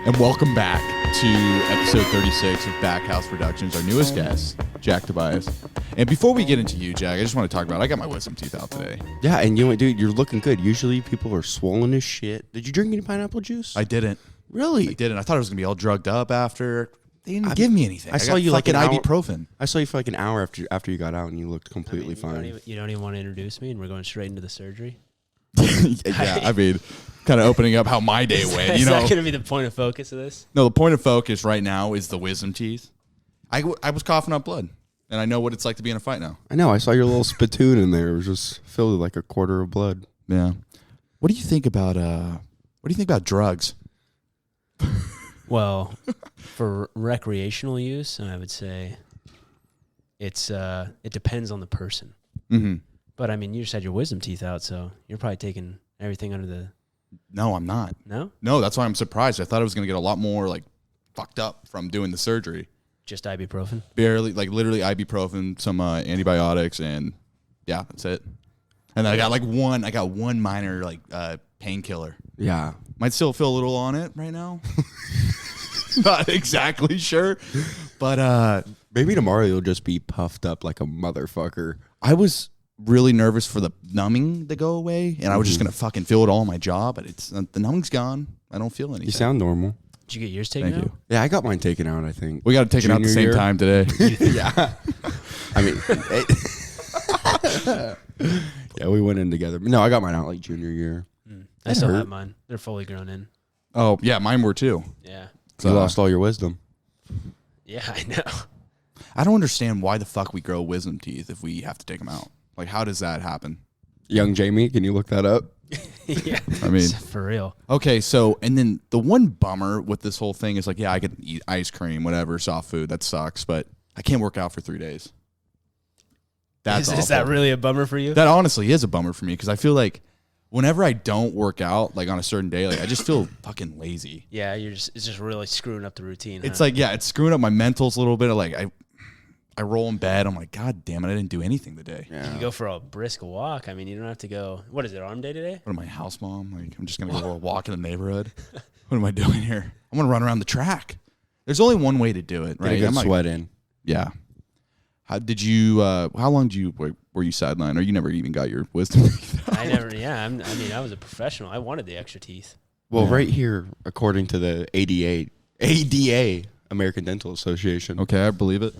And welcome back to episode 36 of Backhouse Productions, our newest guest, Jack Tobias. And before we get into you, Jack, I just want to talk about, I got my wisdom teeth out today. Yeah, and you know what, dude, you're looking good. Usually people are swollen as shit. Did you drink any pineapple juice? I didn't. Really? I didn't. I thought I was going to be all drugged up after. They didn't give me anything. I saw you like an an hour, ibuprofen. I saw you for like an hour after you got out, and you looked completely fine. You don't even want to introduce me, and we're going straight into the surgery? Yeah, I mean, kind of opening up how my day went. Is that going to be the point of focus of this? No, the point of focus right now is the wisdom teeth. I was coughing up blood, and I know what it's like to be in a fight now. I know. I saw your little spittoon in there. It was just filled with like a quarter of blood. Yeah. What do you think about drugs? Well, for recreational use, I would say it depends on the person. Mm-hmm. But I mean, you just had your wisdom teeth out, so you're probably taking everything under the. No, I'm not. No? No, that's why I'm surprised. I thought I was going to get a lot more like fucked up from doing the surgery. Just ibuprofen? Barely, like literally ibuprofen, some antibiotics, and yeah, that's it. And then I got one minor like painkiller. Yeah. Might still feel a little on it right now. Not exactly sure, but Maybe tomorrow you'll just be puffed up like a motherfucker. I was really nervous for the numbing to go away, and I was just gonna fucking feel it all on my jaw, but it's the numbing's gone. I don't feel anything. You sound normal. Did you get yours taken Thank out? you. Yeah, I got mine taken out, I think. We got to take it out at the same Junior year? time today. Yeah. I mean, yeah, we went in together. No, I got mine out like junior year. I still hurt. have mine. They're fully grown in. Oh yeah, mine were too. Yeah. So you lost all your wisdom. Yeah, I know. I don't understand why the fuck we grow wisdom teeth if we have to take them out. Like, how does that happen? Young Jamie, can you look that up? Yeah. I mean, For real. okay, so, and then the one bummer with this whole thing is like, yeah, I could eat ice cream, whatever, soft food, that sucks, but I can't work out for 3 days. That's Is that awful. really a bummer for you? That honestly is a bummer for me because I feel like whenever I don't work out, like on a certain day, like I just feel fucking lazy. Yeah, it's just really screwing up the routine. It's huh? like, yeah, it's screwing up my mentals a little bit. Like I roll in bed, I'm like, God damn it, I didn't do anything today. Yeah. You go for a brisk walk. I mean, you don't have to go. What is it, arm day today? What am I, house mom? Like, I'm just going to go walk in the neighborhood. What am I doing here? I'm going to run around the track. There's only one way to do it, Get a right? good I'm like, sweat in. yeah. How long were you sidelined, or you never even got your wisdom? I never. Yeah, I was a professional. I wanted the extra teeth. Well, right here, according to the ADA, American Dental Association, Okay, I believe it.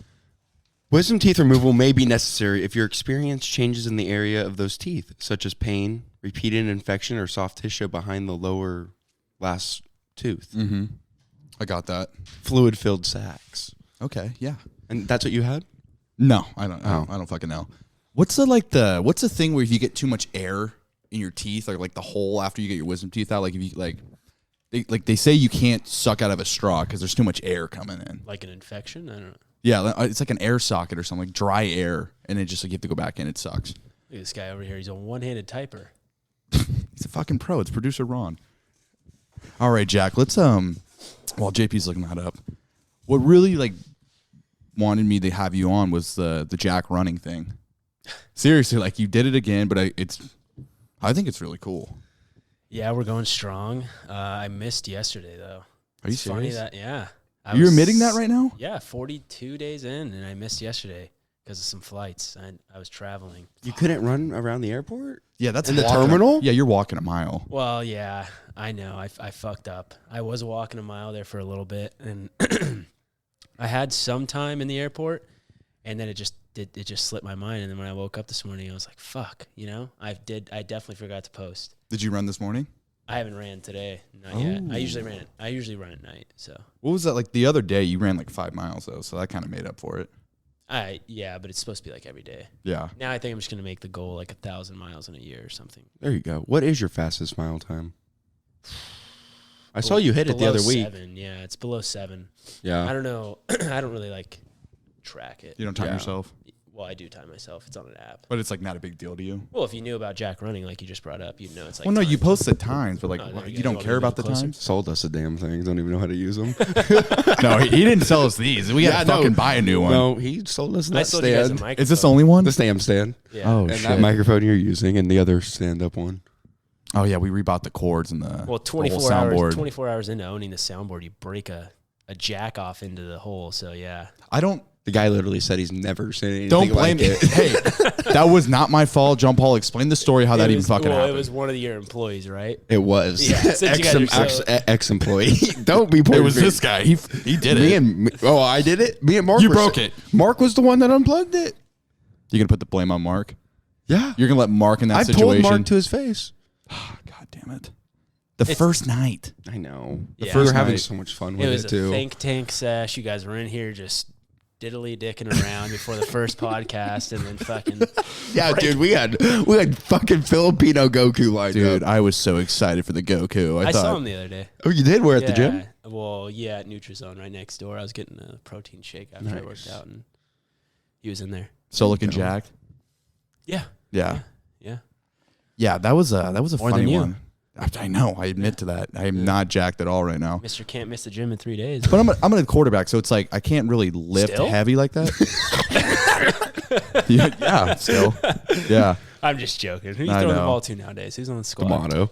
wisdom teeth removal may be necessary if you experience changes in the area of those teeth, such as pain, repeated infection, or soft tissue behind the lower last tooth. Mm-hmm. I got that. Fluid-filled sacs. Okay, yeah. And that's what you had? No, I don't. Oh. I don't fucking know. What's the thing where if you get too much air in your teeth, or like the hole after you get your wisdom teeth out, like if you they say you can't suck out of a straw because there's too much air coming in. Like an infection? I don't know. Yeah, it's like an air socket or something, like dry air, and it just like you have to go back in. It sucks. Look at this guy over here. He's a one-handed typer. He's a fucking pro. It's producer Ron. All right, Jack. Let's while JP's looking that up, what really like wanted me to have you on was the Jack running thing. Seriously, like you did it again, but I think it's really cool. Yeah, we're going strong. I missed yesterday though. Are you It's funny serious? that yeah. You're admitting that right now? Yeah, 42 days in, and I missed yesterday because of some flights. I was traveling. You couldn't run around the airport? Yeah, that's In the walking terminal? Yeah, you're walking a mile. Well, yeah, I know. I fucked up. I was walking a mile there for a little bit, and I had some time in the airport, and then it just slipped my mind. And then when I woke up this morning, I was like, "Fuck," you know. I definitely forgot to post. Did you run this morning? I haven't ran today, not yet. I usually run at night. So What was that like the other day? You ran like 5 miles though, so that kind of made up for it. yeah, but it's supposed to be like every day. Yeah. Now I think I'm just gonna make the goal like 1,000 miles in a year or something. There you go. What is your fastest mile time? I saw you hit it the other week. 7, yeah, it's below 7. Yeah. I don't know. I don't really like track it. You don't time Yeah. yourself, Well, I do time myself. It's on an app. but it's like not a big deal to you. Well, if you knew about Jack running, like you just brought up, you'd know it's like. Well, no, you timed. post the times, but like Oh, there you you go. don't You want care me to about the move closer? times. Sold us the damn things. Don't even know how to use them. No, he didn't sell us these. We had to fucking buy a new one. No, he sold us I that sold you guys a stand. microphone. Is this the only one? The stamp stand. Yeah. Oh And shit. that microphone you're using and the other stand-up one. Oh yeah, we rebought the cords and the Well, the whole 24 hours. soundboard. 24 hours into owning the soundboard, you break a jack off into the hole. So yeah, I don't. The guy literally said he's never seen anything Don't blame like it. it. Hey, that was not my fault. John Paul, explain the story how that even fucking happened. It was one of your employees, right? It was. Yeah, since you guys are so- Ex-employee. Don't be It pointing was fingers. this guy. He did Me it. and I did it. Me and Mark. You were broke sa- it. Mark was the one that unplugged it. You're gonna put the blame on Mark. Yeah. You're gonna let Mark in that I situation. told Mark to his face. God damn it. The first night. I know. Yeah. We were First having night. so much fun It with was it a too. think tank sesh. You guys were in here just diddly dicking around before the first podcast, and then fucking Yeah, dude, we had fucking Filipino Goku lined Dude, up. I was so excited for the Goku. I thought saw him the other day. Oh, you did? We're at the gym? Yeah. Well, yeah, at Nutrizone right next door. I was getting a protein shake after I worked out, and he was in there. so looking jacked. Yeah. Yeah. Yeah. Yeah, that was a More funny than you. one. I know. I admit to that. I am not jacked at all right now. Mr. Can't miss the gym in 3 days. But I'm a quarterback, so it's like I can't really lift Still? heavy like that. yeah, still. Yeah. I'm just joking. Who you I throwing the know. ball to nowadays? Who's on the squad? Motto.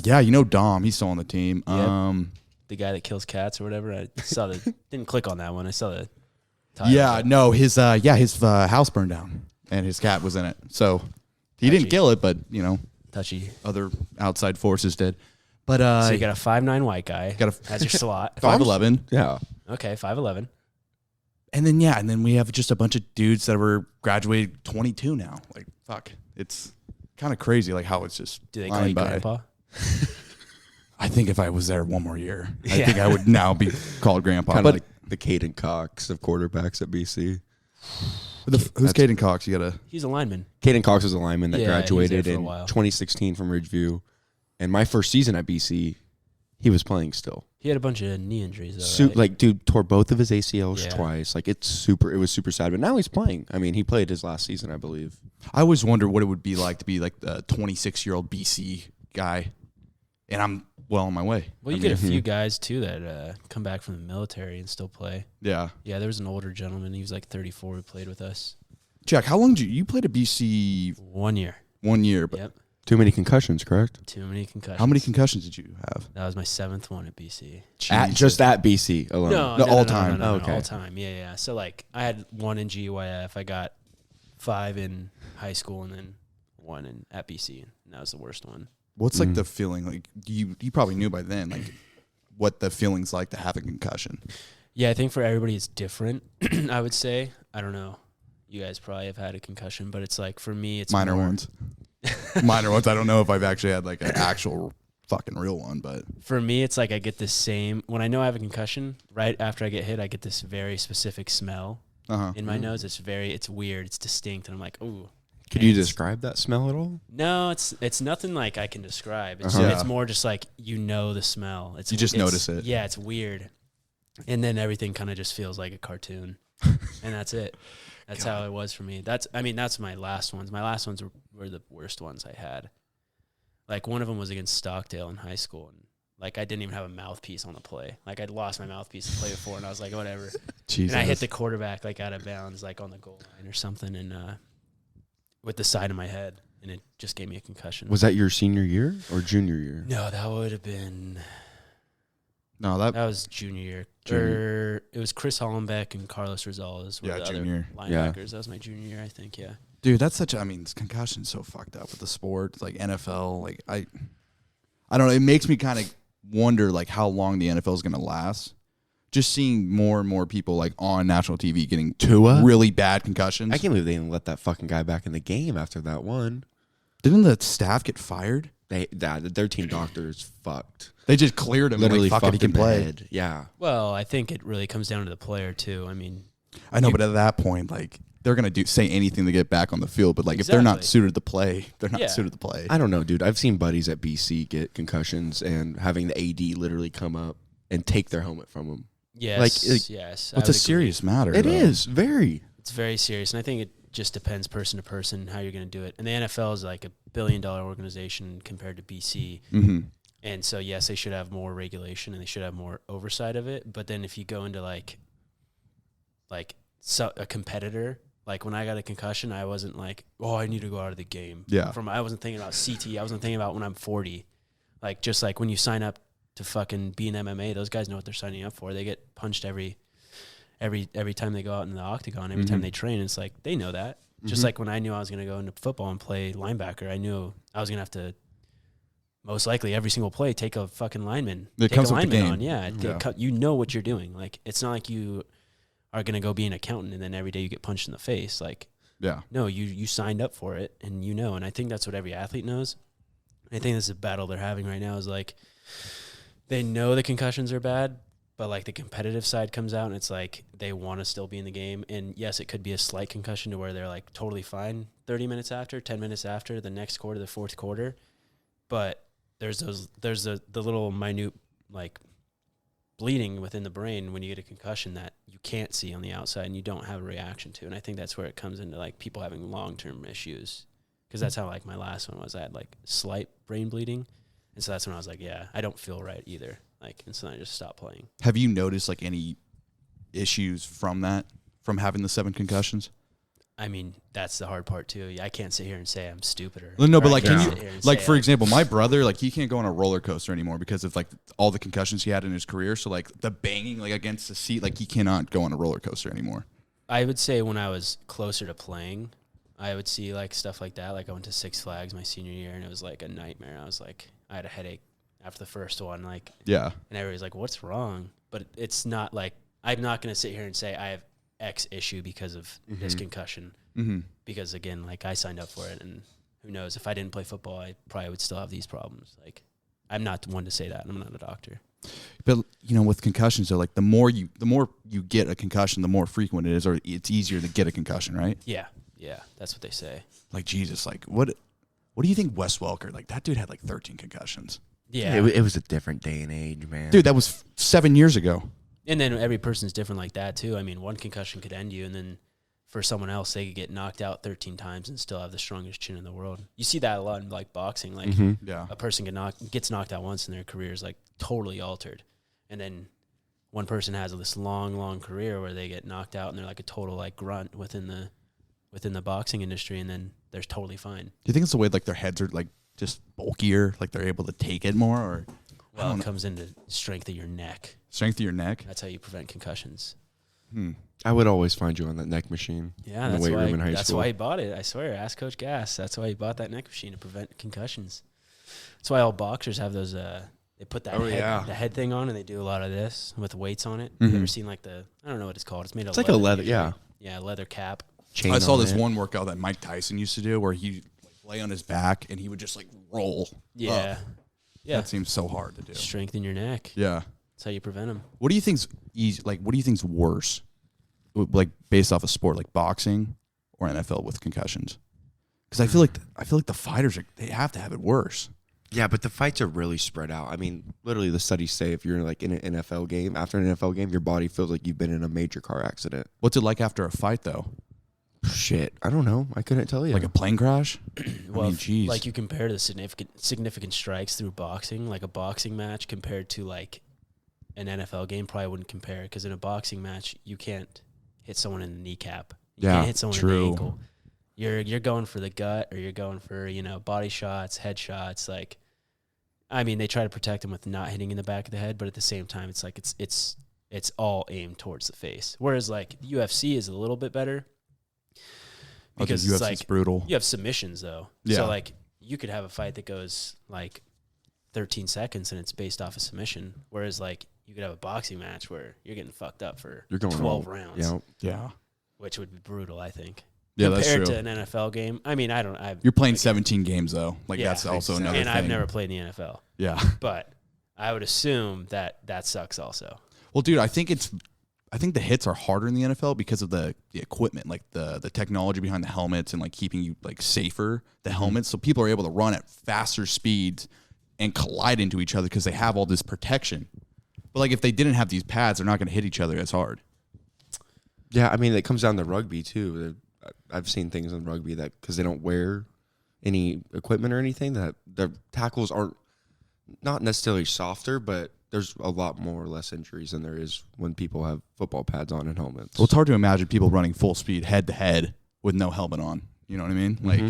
Yeah, you know Dom. He's still on the team. Yep. The guy that kills cats or whatever. I saw the didn't click on that one. I saw the title. Yeah, no, his house burned down and his cat was in it. So he didn't Touchy. kill it, but Touchy. other outside forces did. But So you got a 5'9" white guy. Got has your slot. 5'11". Yeah. Okay, 5'11". And then we have just a bunch of dudes that were graduated 22 now. Like fuck. It's kind of crazy like how it's just Do they call flying you by. grandpa? I think if I was there one more year, I Yeah. think I would now be called grandpa. Kind But of like the Caden Cox of quarterbacks at BC. who's Caden Cox? You gotta. He's a lineman. Caden Cox was a lineman that Yeah, he was there graduated for a in while. 2016 from Ridgeview. And my first season at BC, he was playing still. He had a bunch of knee injuries though. Right? Like, dude, tore both of his ACLs Yeah. twice. Like, it was super sad. But now he's playing. I mean, he played his last season, I believe. I always wonder what it would be like to be like the 26-year-old BC guy, and I'm well on my way. Well, you get a few guys too that come back from the military and still play. Yeah. Yeah, there was an older gentleman. He was like 34 who played with us. Jack, how long did you played at BC? 1 year. 1 year, but Yep. Too many concussions, correct? Too many concussions. how many concussions did you have? That was my 7th one at BC. Just at BC alone. No, all time. No, Okay. all time. Yeah, yeah. So like I had 1 in GYF. I got 5 in high school and then 1 at BC. And that was the worst one. What's like the feeling? Like you probably knew by then, like what the feeling's like to have a concussion. Yeah, I think for everybody it's different. I would say. I don't know. You guys probably have had a concussion, but it's like for me, it's Minor more- ones. Minor ones. I don't know if I've actually had like an actual fucking real one, but For me, it's like I get this same when I know I have a concussion. Right after I get hit, I get this very specific smell in my nose. It's weird. It's distinct, and I'm like, ooh. Could you describe that smell at all? No, it's nothing like I can describe. It's Yeah. it's more just like the smell. You just notice it. Yeah, it's weird, and then everything kind of just feels like a cartoon, and that's it. That's how it was for me. That's my last ones. My last ones were the worst ones I had. Like one of them was against Stockdale in high school, and like I didn't even have a mouthpiece on the play. Like I'd lost my mouthpiece to play before, and I was like, whatever. Jesus. And I hit the quarterback like out of bounds, like on the goal line or something, and with the side of my head, and it just gave me a concussion. Was that your senior year or junior year? No, that would have been No, that was junior year. Junior. It was Chris Hollenbeck and Carlos Rosales were Yeah, the junior. other Yeah. linebackers. That was my junior year, I think. Yeah. dude, that's such. I mean, concussion's so fucked up with the sport. It's like NFL. Like I don't know. It makes me kind of wonder like how long the NFL is going to last. Just seeing more and more people like on national TV getting really bad concussions. I can't believe they didn't let that fucking guy back in the game after that one. Didn't the staff get fired? Their team doctor is fucked. They just cleared him. Literally, like, fuck it, he fucked can in the play. head. Yeah. Well, I think it really comes down to the player too. I mean, I know, but at that point, like they're gonna say anything to get back on the field. But like if they're not Exactly. suited to play, they're not Yeah. suited to play. I don't know, dude. I've seen buddies at BC get concussions and having the AD literally come up and take their helmet from them. yes, Like, yes. It's I would a agree. serious matter. It though. is very. It's very serious, and I think it just depends person to person how you're going to do it. And the NFL is like $1 billion organization compared to BC. Mm-hmm. And so, yes, they should have more regulation and they should have more oversight of it. But then if you go into like a competitor, Like when I got a concussion, I wasn't like, oh, I need to go out of the game. Yeah. I wasn't thinking about CT. I wasn't thinking about when I'm 40. Like just like when you sign up to fucking be in MMA, those guys know what they're signing up for. They get punched every time they go out in the octagon, every time they train. It's like they know that. Just like when I knew I was going to go into football and play linebacker, I knew I was going to have to most likely every single play take a fucking lineman. It take comes a with the lineman game. on. Yeah. You know what you're doing. Like it's not like you are going to go be an accountant and then every day you get punched in the face. Like Yeah. no, you signed up for it and you know. And I think that's what every athlete knows. I think this is a battle they're having right now is like they know the concussions are bad, but like the competitive side comes out and it's like they want to still be in the game. And yes, it could be a slight concussion to where they're like totally fine 30 minutes after, 10 minutes after, the next quarter, the fourth quarter. But there's the little minute like bleeding within the brain when you get a concussion that you can't see on the outside and you don't have a reaction to. And I think that's where it comes into like people having long-term issues. Because that's how like my last one was. I had like slight brain bleeding. And so that's when I was like, yeah, I don't feel right either. Like, and so I just stopped playing. Have you noticed like any issues from having the 7 concussions? I mean, that's the hard part too. I can't sit here and say I'm stupid or. No, but or I like, can't can sit here you, and like say for I- example, my brother, like he can't go on a roller coaster anymore because of like all the concussions he had in his career. So like the banging like against the seat, like he cannot go on a roller coaster anymore. I would say when I was closer to playing, I would see like stuff like that. Like I went to Six Flags my senior year and it was like a nightmare. I was like, I had a headache after the first one, like, Yeah. and everybody's like, what's wrong? But it's not like, I'm not going to sit here and say I have X issue because of this concussion. Mm-hmm. Because again, like I signed up for it and who knows, if I didn't play football, I probably would still have these problems. Like I'm not the one to say that. I'm not a doctor. But you know, with concussions, though, like the more you get a concussion, the more frequent it is, or it's easier to get a concussion, right? Yeah. Yeah. That's what they say. Like Jesus, like what do you think Wes Welker? Like that dude had like 13 concussions. Yeah. It was a different day and age, man. Dude, that was 7 years ago. And then every person's different like that too. I mean, one concussion could end you, and then for someone else, they could get knocked out 13 times and still have the strongest chin in the world. You see that a lot in like boxing. Like Yeah. a person gets knocked out once and their career is like totally altered, and then one person has this long career where they get knocked out and they're like a total like grunt within the boxing industry, and then they're totally fine. Do you think it's the way like their heads are like just bulkier, like they're able to take it more, or Well, it comes into strength of your neck. strength of your neck? That's how you prevent concussions. I would always find you on that neck machine. Yeah, in the that's weight why. room in high That's school. why he bought it. I swear. Ask Coach Gass. That's why he bought that neck machine to prevent concussions. That's why all boxers have those. They put that the head thing on, and they do a lot of this with weights on it. You ever seen like I don't know what it's called. It's made of. It's like a leather, usually. yeah. Yeah, leather cap. Chain I saw on this it. one workout that Mike Tyson used to do where he like lay on his back and he would just like roll. Yeah, up. yeah. That seems so hard to do. Strengthen your neck. Yeah. That's how you prevent them. What do you think's easy? Like, what do you think's worse? Like based off a sport like boxing or NFL with concussions? Because I feel like the fighters they have to have it worse. Yeah, but the fights are really spread out. I mean, literally, the studies say if you're like in an NFL game, after an NFL game, your body feels like you've been in a major car accident. What's it like after a fight though? Shit, I don't know. I couldn't tell you. Like a plane crash? Well, I mean, geez. like you compare the significant strikes through boxing, like a boxing match compared to like an NFL game, probably wouldn't compare. Because in a boxing match, you can't hit someone in the kneecap. You Yeah, can't hit someone in true. the ankle. You're going for the gut, or you're going for body shots, head shots. Like, I mean, they try to protect them with not hitting in the back of the head, but at the same time, it's like it's all aimed towards the face. Whereas like the UFC is a little bit better. Because it's UFC's like brutal. you have submissions though. Yeah. So like you could have a fight that goes like 13 seconds and it's based off a submission. Whereas like you could have a boxing match where you're getting fucked up for you're going 12 all- rounds. Yeah, Yeah. Which would be brutal, I think. Yeah, Compared that's true. to an NFL game. I mean, You're playing 17 games though. Like Yeah, that's also another and thing. I've never played in the NFL. Yeah. But I would assume that sucks also. Well, dude, I think the hits are harder in the NFL because of the equipment, like the technology behind the helmets and like keeping you like safer, the helmets. So people are able to run at faster speeds and collide into each other because they have all this protection. But like if they didn't have these pads, they're not going to hit each other as hard. yeah. I mean, it comes down to rugby too. I've seen things in rugby that because they don't wear any equipment or anything, that their tackles aren't not necessarily softer, but there's a lot more or less injuries than there is when people have football pads on and helmets. Well, it's hard to imagine people running full speed head to head with no helmet on. You know what I mean? Like,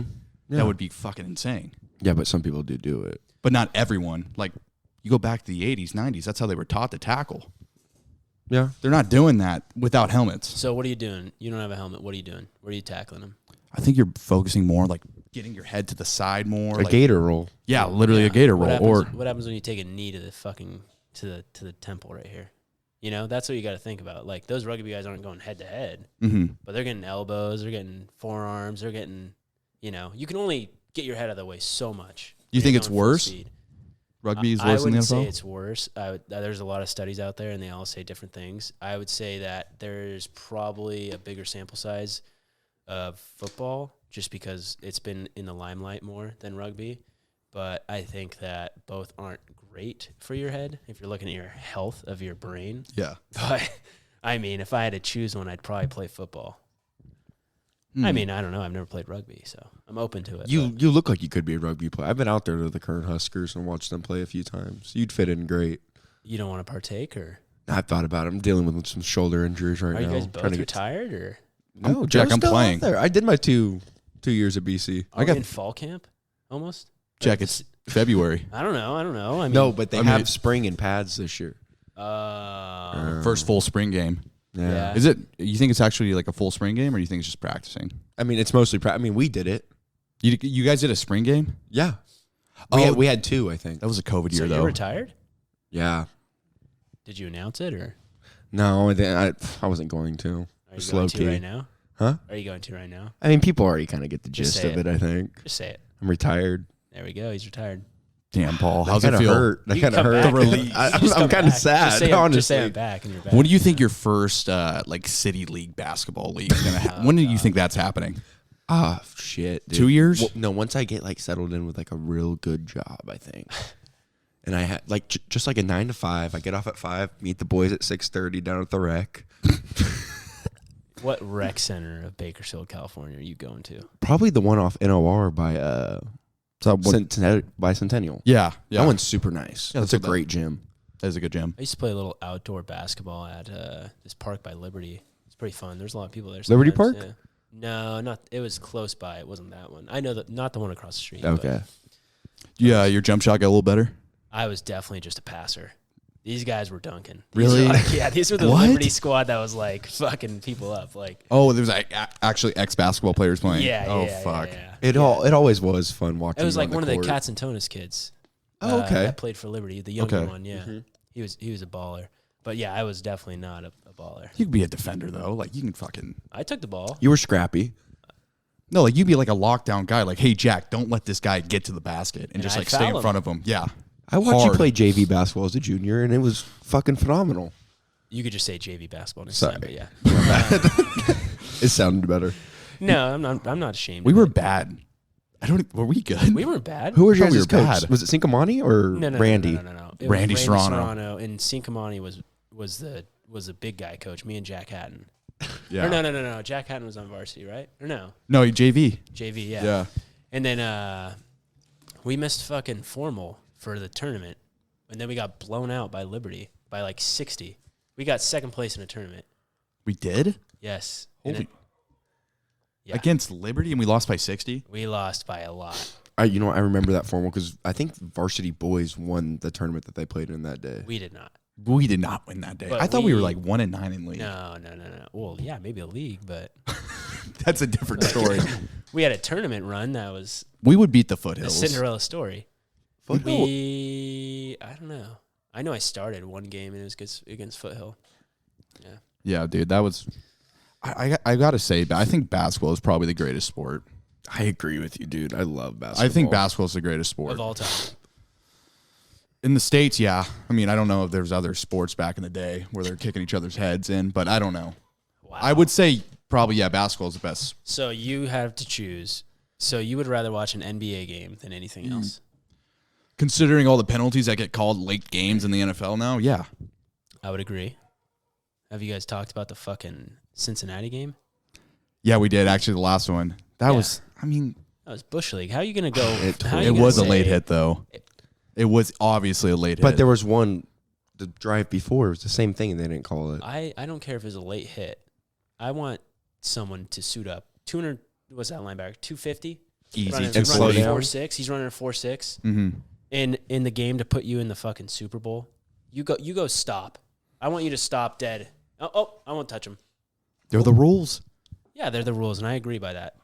that would be fucking insane. Yeah, but some people do it. But not everyone. Like, you go back to the 80s, 90s, that's how they were taught to tackle. Yeah. They're not doing that without helmets. So what are you doing? You don't have a helmet. What are you doing? Where are you tackling them? I think you're focusing more, like, getting your head to the side more. A gator roll. Yeah, literally a gator roll. What happens when you take a knee to the fucking to the temple right here? You know, that's what you got to think about. Like, those rugby guys aren't going head to head, but they're getting elbows, they're getting forearms, they're getting, you know, you can only get your head out of the way so much. You think it's worse? Rugby is worse than the NFL? I wouldn't say it's worse. There's a lot of studies out there, and they all say different things. I would say that there's probably a bigger sample size of football just because it's been in the limelight more than rugby. But I think that both aren't great for your head if you're looking at your health of your brain. Yeah. But, I mean, if I had to choose one, I'd probably play football. I mean, I don't know. I've never played rugby, so I'm open to it. You look like you could be a rugby player. I've been out there to the current Huskers and watched them play a few times. You'd fit in great. You don't want to partake, or? I've thought about it. I'm dealing with some shoulder injuries right now. Are you guys Trying both to retired, or? No, Jack, Joe's I'm still out playing. there. I did my two years at BC. I got in fall camp, almost. Jack, it's February. I don't know. I mean, No, but they have spring and pads this year. First full spring game. Yeah. Is it? You think it's actually like a full spring game, or you think it's just practicing? I mean, it's mostly I mean, we did it. You guys did a spring game? Yeah. Oh, We had two, I think. That was a COVID so year, though. you're retired? Yeah. Did you announce it, or No, I wasn't going to. are you Slow going to key. right now? Huh? Are you going to right now? I mean, people already kind of get the Just gist say of it, I think. Just say it. I'm retired. There we go. He's retired. Damn, Paul. That How's it kinda feel? hurt. That You kind can of come hurt. back. Relief. I'm kind of sad, Just say honestly. I'm back, and you're back. When do you think your first like city league basketball league is gonna happen? When do you think that's happening? Ah, shit. Dude. 2 years? Well, no, once I get like settled in with like a real good job, I think. And I had like just like a 9 to 5. I get off at 5, meet the boys at 6:30 down at the rec. What rec center of Bakersfield, California, are you going to? Probably the one off NOR by Centennial. Yeah, yeah. That one's super nice. Yeah, That's a great gym. That is a good gym. I used to play a little outdoor basketball at this park by Liberty. It's pretty fun. There's a lot of people there. Liberty sometimes, Park? Yeah. No, not. It was close by. It wasn't that one. I know that not the one across the street. Okay. Yeah, your jump shot got a little better. I was definitely just a passer. These guys were dunking. Really? These were the What? Liberty squad that was like fucking people up. Like, Oh, there was like actually ex-basketball players playing. yeah, Oh, yeah, fuck. yeah. It always was fun watching. It was you like on one of the court. Katz-Antonis kids. Oh, okay. That played for Liberty, the younger Okay. one. Yeah, he was a baller. But yeah, I was definitely not a baller. You could be a defender though. Like you can fucking I took the ball. You were scrappy. no. Like you'd be like a lockdown guy. Like, hey Jack, don't let this guy get to the basket, and just I'd like stay foul in him. front of him. Yeah. I watched you Hard. play JV basketball as a junior, and it was fucking phenomenal. You could just say JV basketball next Sorry. time, but yeah. It sounded better. No, I'm not ashamed. We of were it. bad. Were we good? We weren't bad. Who was your thought we guys' were coach? bad. Was it Sincamani or No, Randy? No. It was Randy Serrano. and Sincamani was the big guy coach. Me and Jack Hatton. Yeah. Or no. Jack Hatton was on varsity, right? Or no? No, JV. JV, yeah. Yeah. And then we missed fucking formal for the tournament, and then we got blown out by Liberty by like 60. We got second place in a tournament. We did Yes. Holy- Yeah. against Liberty, and we lost by 60. We lost by a lot. I remember that formal because I think varsity boys won the tournament that they played in that day. We did not. We did not win that day. But I thought we were we- like 1-9 in league. No. Well, yeah, maybe a league, but That's a different story. we had a tournament run that was We would beat the a Foothills. Cinderella story. Foothill? I don't know. I know I started one game and it was against Foothill. Yeah. Yeah, dude, that was. I gotta say, I think basketball is probably the greatest sport. I agree with you, dude. I love basketball. I think basketball is the greatest sport Of all time. in the States. Yeah, I mean, I don't know if there's other sports back in the day where they're kicking each other's heads in, but I don't know. Wow. I would say probably basketball is the best. So you have to choose. So you would rather watch an NBA game than anything else? Considering all the penalties that get called late games in the NFL now, yeah. I would agree. Have you guys talked about the fucking Cincinnati game? Yeah, we did actually the last one. That Yeah. was, I mean, That was Bush League. How are you going to go? It how are it you gonna was a say- late hit though. It was obviously a late hit. But there was one the drive before. It was the same thing, and they didn't call it. I don't care if it's a late hit. I want someone to suit up. 200. What's that linebacker? 250. Easy. And slow down. 4.6. He's running a 4.6. Mm-hmm. In the game to put you in the fucking Super Bowl. You go stop. I want you to stop dead. Oh, I won't touch him. They're the rules. Yeah, they're the rules, and I agree by that.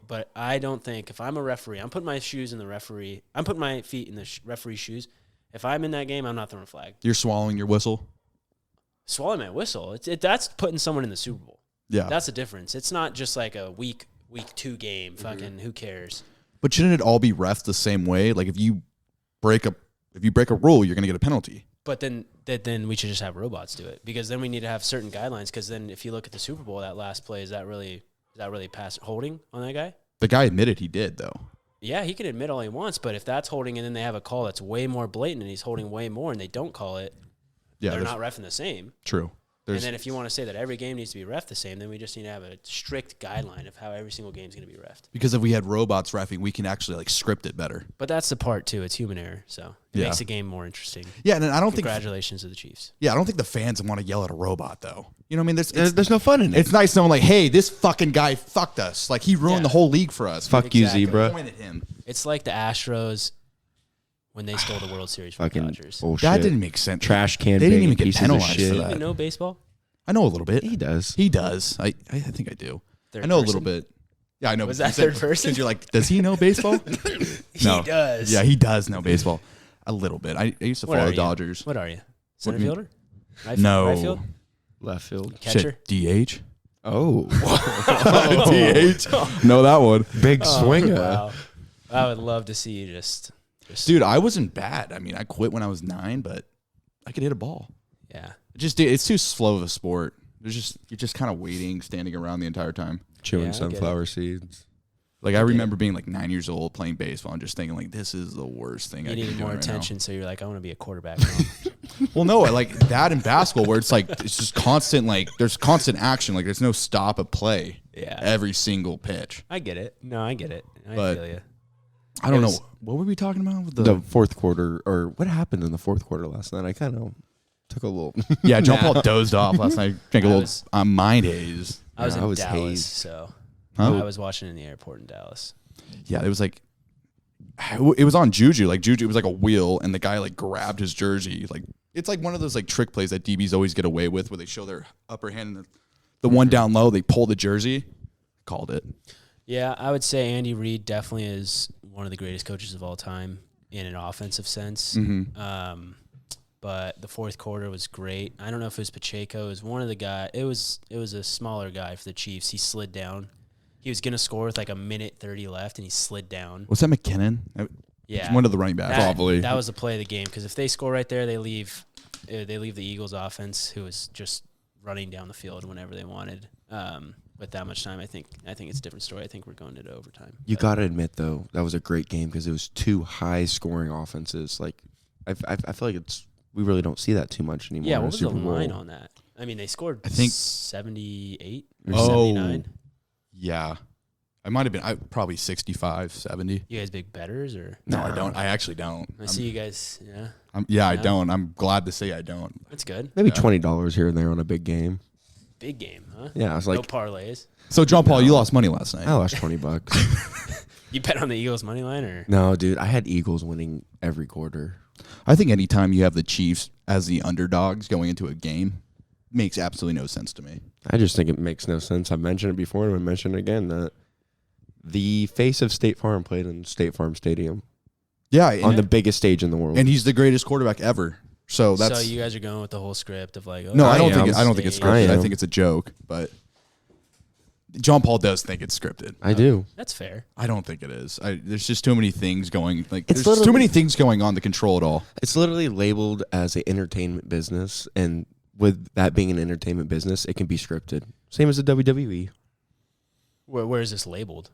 But I don't think if I'm a referee, I'm putting my shoes in the referee. I'm putting my feet in the referee's shoes. If I'm in that game, I'm not throwing a flag. You're swallowing your whistle. Swallowing my whistle. That's putting someone in the Super Bowl. Yeah. That's the difference. It's not just like a week 2 game. Fucking who cares? But shouldn't it all be refed the same way? Like if you break a rule, you're gonna get a penalty. But then we should just have robots do it, because then we need to have certain guidelines. Because then if you look at the Super Bowl, that last play, is that really pass holding on that guy? The guy admitted he did though. Yeah, he can admit all he wants, but if that's holding and then they have a call that's way more blatant and he's holding way more and they don't call it, they're not reffing the same. True. And then if you want to say that every game needs to be reffed the same, then we just need to have a strict guideline of how every single game is going to be reffed. Because if we had robots reffing, we can actually like script it better. But that's the part too. It's human error, so it makes the game more interesting. Yeah, and I don't think Congratulations to the Chiefs. Yeah, I don't think the fans want to yell at a robot though. You know what I mean? There's no fun in it. It's nice knowing like, hey, this fucking guy fucked us. Like he ruined the whole league for us. Fuck you, zebra. Point at him. It's like the Astros when they stole the World Series from the Fucking Dodgers. bullshit. That didn't make sense. Trash can. They didn't even banging get pieces of penalized shit. for Do that. you know baseball? I know a little bit. He does. He does. I think I do. Third I know person? a little bit. Yeah, I know. Was that third person? Because you're like, does he know baseball? He No. does. Yeah, he does know baseball. A little bit. I used to What follow are the you? Dodgers. What are you? Center do you mean? fielder? Right, No. Right field? Left field. Catcher? Shit, DH? Oh. DH? Know that one. Big swinger. Wow. I would love to see you just Dude, I wasn't bad. I mean, I quit when I was 9, but I could hit a ball. yeah. It's too slow of a sport. You're just kind of waiting, standing around the entire time. Chewing Yeah, I get it. sunflower seeds. Like I remember being like 9 years old playing baseball and just thinking like, this is the worst thing I You can needed do more right now. attention, so you're like, I want to be a quarterback now. Well, no, I like that in basketball where it's like it's just constant. Like there's constant action. Like there's no stop of play. Yeah. Every single pitch. I get it. No, I get it. I But- feel you. I don't It was- know what were we talking about with The fourth quarter, or what happened in the fourth quarter last night? I kind of took a little. Yeah, John Paul dozed off last night. Drank a I little was- mind haze. I was Yeah, in I was Dallas, hazed. so Huh? I was watching in the airport in Dallas. Yeah, it was like it was on Juju. Like Juju, it was like a wheel, and the guy like grabbed his jersey. Like it's like one of those like trick plays that DBs always get away with, where they show their upper hand and the one down low, they pull the jersey. Called it. Yeah, I would say Andy Reid definitely is one of the greatest coaches of all time in an offensive sense. But the fourth quarter was great. I don't know if it was Pacheco. It was one of the guys. It was a smaller guy for the Chiefs. He slid down. He was going to score with like a minute 30 left, and he slid down. Was that McKinnon? Yeah. One of the running backs. That was the play of the game, because if they score right there, they leave the Eagles offense, who was just running down the field whenever they wanted. With that much time, I think it's a different story. I think we're going into overtime. You got to admit, though, that was a great game because it was two high-scoring offenses. Like, I feel like we really don't see that too much anymore. Yeah, in what a was the Super Bowl. line on that? I mean, they scored, I think- 78 or Oh. 79. Yeah. I might have been probably 65, 70. You guys big betters, or? No, I don't. I actually don't. I see you guys, yeah. I No? don't. I'm glad to say I don't. That's good. Maybe $20 here and there on a big game. Big game, huh? Yeah, I was No like, parlays. So, John Paul, you lost money last night. I lost $20. You bet on the Eagles money line, or? No, dude, I had Eagles winning every quarter. I think anytime you have the Chiefs as the underdogs going into a game makes absolutely no sense to me. I just think it makes no sense. I've mentioned it before and I'm mention it again that the face of State Farm played in State Farm Stadium Yeah, on the biggest stage in the world. and he's the greatest quarterback ever. So that's So you guys are going with the whole script of like, oh, no. I I don't am. think I don't think it's State. scripted. I am. think it's a joke. But John Paul does think it's scripted. I do. That's fair. I don't think it is. There's just too many things going. Like It's there's too literally- many things going on to control it all. It's literally labeled as an entertainment business, and with that being an entertainment business, it can be scripted. Same as the WWE. Where is this labeled?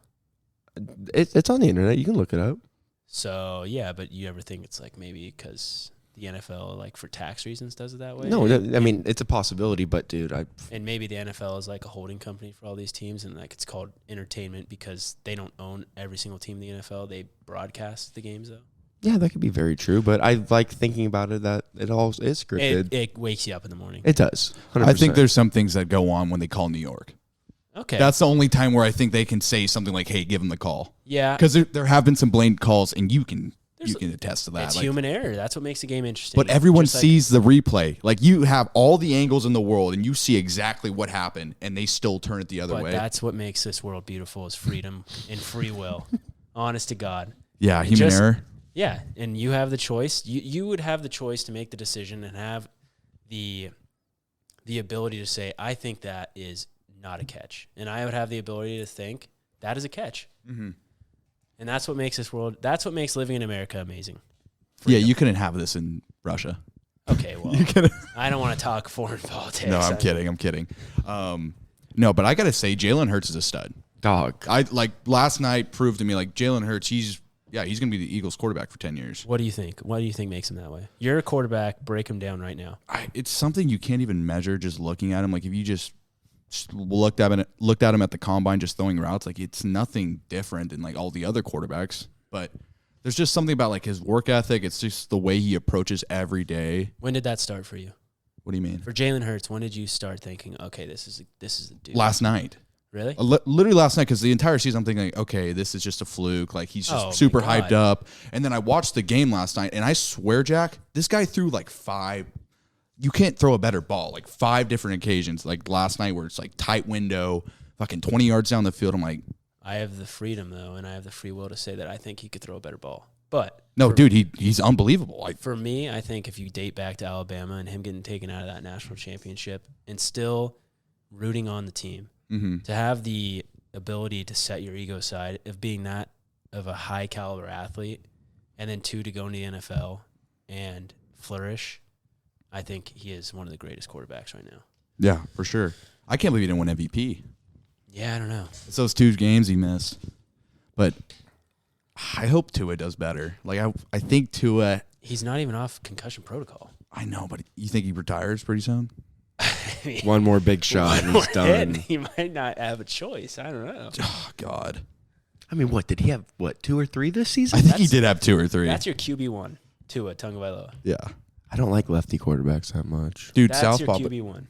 It's on the internet. You can look it up. So yeah, but you ever think it's like maybe because the NFL, like for tax reasons, does it that way? No, I mean it's a possibility, but dude, And maybe the NFL is like a holding company for all these teams, and like it's called entertainment because they don't own every single team in the NFL. They broadcast the games though. Yeah, that could be very true. But I like thinking about it that it all is scripted. It wakes you up in the morning. It does. 100%. I think there's some things that go on when they call New York. Okay. That's the only time where I think they can say something like, "Hey, give them the call." Yeah. Because there have been some blamed calls, and you can attest to that. It's Like, human error. That's what makes the game interesting. but everyone Just like- sees the replay. Like you have all the angles in the world, and you see exactly what happened, and they still turn it the other But way. that's what makes this world beautiful is freedom and free will. Honest to God. Yeah, And human error. Yeah, and you have the choice. You would have the choice to make the decision and have the ability to say, I think that is not a catch. And I would have the ability to think that is a catch. Mm-hmm. And that's what makes this world, that's what makes living in America amazing. Yeah, you couldn't have this in Russia. Okay, well, I don't want to talk foreign politics. No, I'm kidding. No, but I got to say, Jalen Hurts is a stud. dog. I like last night proved to me like Jalen Hurts, he's going to be the Eagles quarterback for 10 years. What do you think? What do you think makes him that way? You're a quarterback. Break him down right now. It's something you can't even measure just looking at him. Like if you just looked at him at the combine just throwing routes, like it's nothing different than like all the other quarterbacks. But there's just something about like his work ethic. It's just the way he approaches every day. When did that start for you? What do you mean? For Jalen Hurts, when did you start thinking, okay, this is the dude? Last night. Really? Literally last night, because the entire season I'm thinking, like, okay, this is just a fluke. Like, he's just super hyped up. And then I watched the game last night, and I swear, Jack, this guy threw like 5. You can't throw a better ball. Like 5 different occasions. Like last night where it's like tight window, fucking 20 yards down the field. I'm like. I have the freedom, though, and I have the free will to say that I think he could throw a better ball. But. No, dude, he's unbelievable. For me, I think if you date back to Alabama and him getting taken out of that national championship and still rooting on the team, to have the ability to set your ego aside of being that of a high caliber athlete, and then 2 to go into the NFL and flourish, I think he is one of the greatest quarterbacks right now. Yeah, for sure. I can't believe he didn't win MVP. Yeah, I don't know. It's those 2 games he missed. But I hope Tua does better. Like I think Tua. He's not even off concussion protocol. I know, but you think he retires pretty soon? I mean, One more big shot and he's done. He might not have a choice. I don't know. Oh God. I mean, what did he have? 2 or 3 this season? I think he did have 2 or 3. That's your QB1, Tua Tagovailoa. Yeah. I don't like lefty quarterbacks that much. Dude, That's Southpaw. your QB1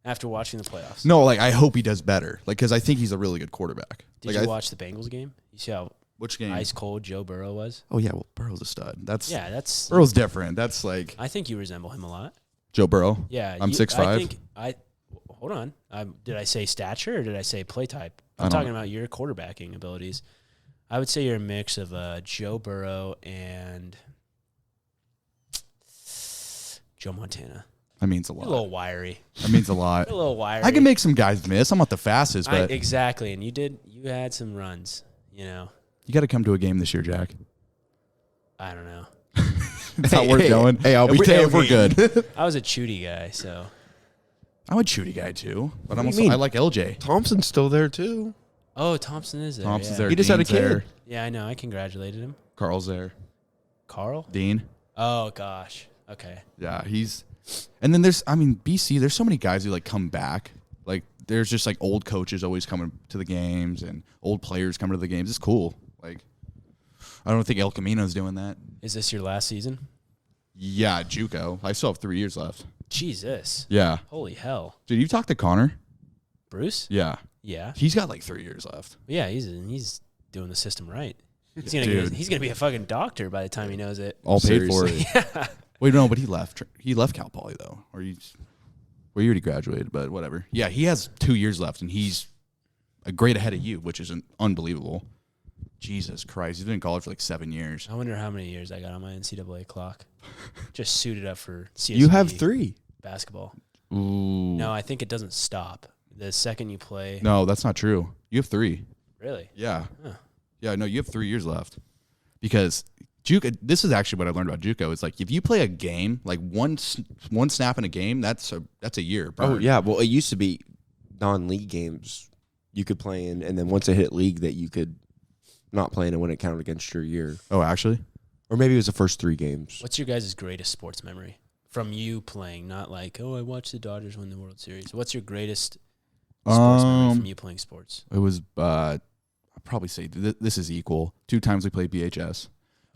after watching the playoffs. No, like I hope he does better. Like because I think he's a really good quarterback. Did like, you watch the Bengals game? You see how which game? ice cold Joe Burrow was? Oh yeah, well Burrow's a stud. That's Burrow's different. That's like I think you resemble him a lot. Joe Burrow. Yeah, I'm 6'5". I think hold on. Did I say stature or did I say play type? I'm talking about your quarterbacking abilities. I would say you're a mix of Joe Burrow and Joe Montana. That means a lot. A little wiry. That means a lot. A little wiry. I can make some guys miss. I'm not the fastest, but exactly. And you had some runs. You know. You got to come to a game this year, Jack. I don't know. It's not worth going. Hey, I'll be if we're good. I was a Chudy guy, so. I'm a Chudy guy too, but What do you mean? I like LJ. Thompson's still there too. Oh, Thompson is there. Thompson's yeah. there. He just had a Dean's there. kid. Yeah, I know. I congratulated him. Carl's there. Carl? Dean. Oh gosh. Okay. Yeah, and then there's BC, there's so many guys who like come back. Like there's just like old coaches always coming to the games and old players coming to the games. It's cool. Like I don't think El Camino's doing that. Is this your last season? Yeah, JUCO. I still have 3 years left. Jesus. Yeah. Holy hell. Dude, you talked to Connor? Bruce? Yeah. Yeah. He's got like 3 years left. Yeah, he's doing the system right. He's gonna be a fucking doctor by the time he knows it. All paid for Seriously. it. Yeah. Wait, no, but he left. He left Cal Poly though, or he already graduated. But whatever. Yeah, he has 2 years left, and he's a grade ahead of you, which is unbelievable. Jesus Christ, he's been in college for like 7 years. I wonder how many years I got on my NCAA clock. Just suited up for CSB You have 3. basketball. Ooh. No, I think it doesn't stop. The second you play. No, that's not true. You have 3. Really? Yeah. Huh. Yeah, no, you have 3 years left. Because JUCO, this is actually what I learned about JUCO. It's like if you play a game, like one snap in a game, that's a year. Oh burn. yeah, well it used to be non-league games you could play in, and then once it hit league that you could not play in it when it counted against your year. Oh, actually? Or maybe it was the first 3 games. What's your guys' greatest sports memory from you playing? Not like, oh, I watched the Dodgers win the World Series. What's your greatest sports memory from you playing sports? It was I'd probably say this is equal. 2 times we played BHS.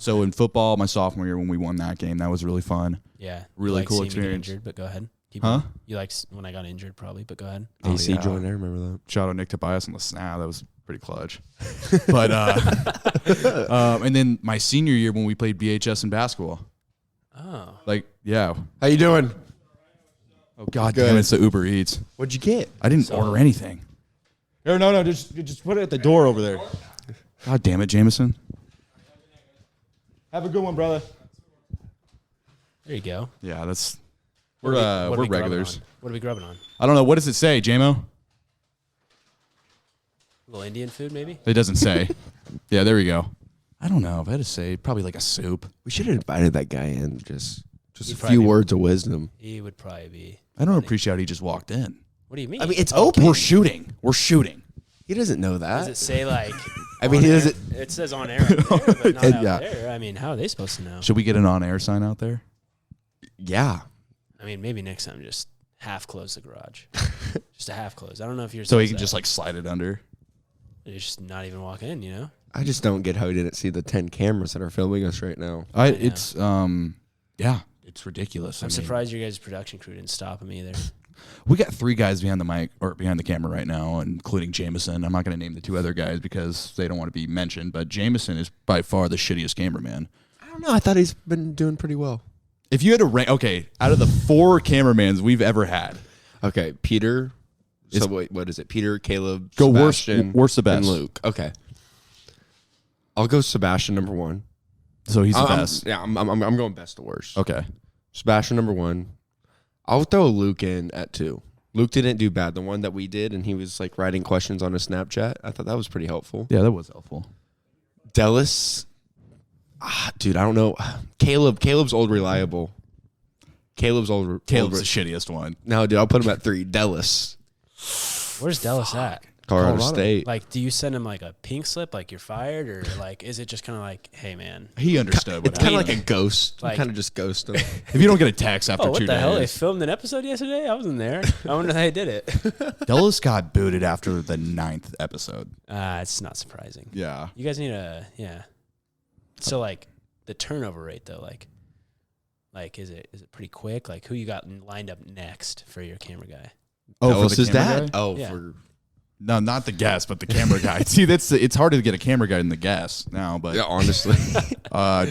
So in football, my sophomore year when we won that game, that was really fun. Yeah. Really You cool seeing me get experience. Injured, but go ahead. Keep Huh? going. You like when I got injured, probably, but go ahead. AC yeah. joint, I remember that. Shout out Nick Tobias on the snap. That was pretty clutch. But and then my senior year when we played BHS in basketball. Oh. Like, yeah. How you doing? Oh God Good. damn, it's the Uber Eats. What'd you get? I didn't order anything. No, just put it at the door over there. God damn it, Jameson. Have a good one, brother. There you go. Yeah, that's What are we're we grubbing regulars. on? What are we grubbing on? I don't know. What does it say, JMO? A little Indian food, maybe? It doesn't say. Yeah, there we go. I don't know. If I had to say, probably like a soup. We should have invited that guy in. Just He'd a probably few be- words of wisdom. He would probably be. I don't appreciate how he just walked in. What do you mean? I mean, it's open. We're shooting. We're shooting. He doesn't know Does that. it say like? I mean, on he air? doesn't. It says on air, up there, but not out Yeah. there. I mean, how are they supposed to know? Should we get an on-air sign out there? Yeah. I mean, maybe next time just half close the garage, just a half close. I don't know if you're So he supposed can to- just like slide it under. You're just not even walk in, you know? I just don't get how he didn't see the 10 cameras that are filming us right now. It's yeah, it's ridiculous. I'm I mean, surprised your guys' production crew didn't stop him either. we got 3 guys behind the mic or behind the camera right now, including Jameson. I'm not going to name the 2 other guys because they don't want to be mentioned, but Jameson is by far the shittiest cameraman. I don't know. I thought he's been doing pretty well. If you had to rank, okay, out of the 4 cameramans we've ever had, Okay, Peter. Is- So wait, what is it? Peter, Caleb, go Sebastian, worst to best. and Luke. Okay. I'll go Sebastian number 1. So he's the I'm- best. Yeah, I'm going best to worst. Okay. Sebastian number 1. I'll throw Luke in at 2. Luke didn't do bad. The one that we did, and he was like writing questions on his Snapchat. I thought that was pretty helpful. Yeah, that was helpful. Dallas, dude, I don't know. Caleb's old reliable. Caleb's the shittiest one. No, dude, I'll put him at 3. Dallas, Where's Dallas at? Colorado Colorado. State. Like, do you send him like a pink slip, like you're fired, or like is it just kind of like, hey man, He understood what It's kind of happened. like a ghost. Like- Kind of just ghost him. If you don't get a text after oh what 2 the hell? They days. filmed an episode yesterday. I wasn't there. I wonder how they did it. Dallas got booted after the 9th episode. It's not surprising. Yeah. You guys need yeah. So like the turnover rate though, like is it pretty quick? Like who you got lined up next for your camera guy? Oh, Dallas's for the camera dad. guy? Oh, Yeah. for No, not the guest, but the camera guy. See, it's harder to get a camera guy than the guest now. But yeah, honestly.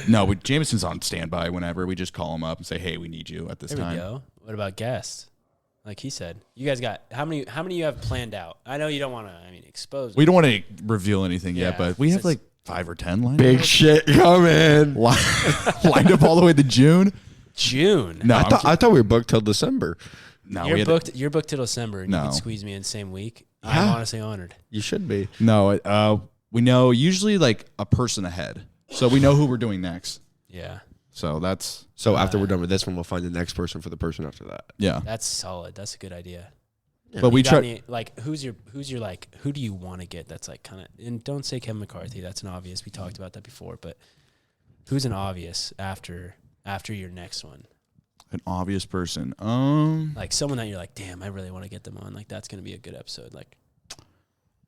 no, Jameson's on standby whenever. We just call him up and say, hey, we need you at this There time. we go. What about guests? Like he said, you guys got how many you have planned out? I know you don't want to. I mean, expose. We don't want to reveal anything Yeah, yet, but we have since- like 5 or 10 lined Big up. shit coming. lined up all the way to June. June. No, I thought we were booked till December. no, we You're had booked. You're booked till December, and you No. can squeeze me in the same week. Yeah. I'm honestly honored. You should be. no. We know usually like a person ahead, so we know who we're doing next. Yeah, So that's So after we're done with this one, we'll find the next person for the person after that. yeah. that's solid. That's a good idea. But we You got try. any, like who's your like who do you want to get? That's like kind of, and don't say Kevin McCarthy. That's an obvious. We talked about that before, but who's an obvious after your next one? An obvious person. Like someone that you're like, damn, I really want to get them on. Like that's gonna be a good episode. Like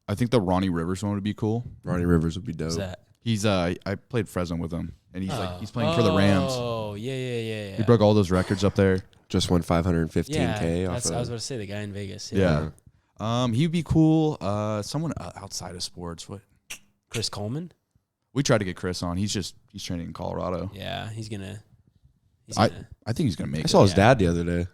I think the Ronnie Rivers one would be cool. Ronnie Rivers would be dope. who's that? He's I played Fresno with him, and he's playing for the Rams. Oh yeah. He broke all those records up there. Just won 515K yeah, off that's, I was of. about to say the guy in Vegas. Yeah. He'd be cool. Someone outside of sports. What? Chris Coleman. We tried to get Chris on. He's training in Colorado. Yeah, he's gonna. I think he's gonna make I it. saw his Yeah. dad the other day.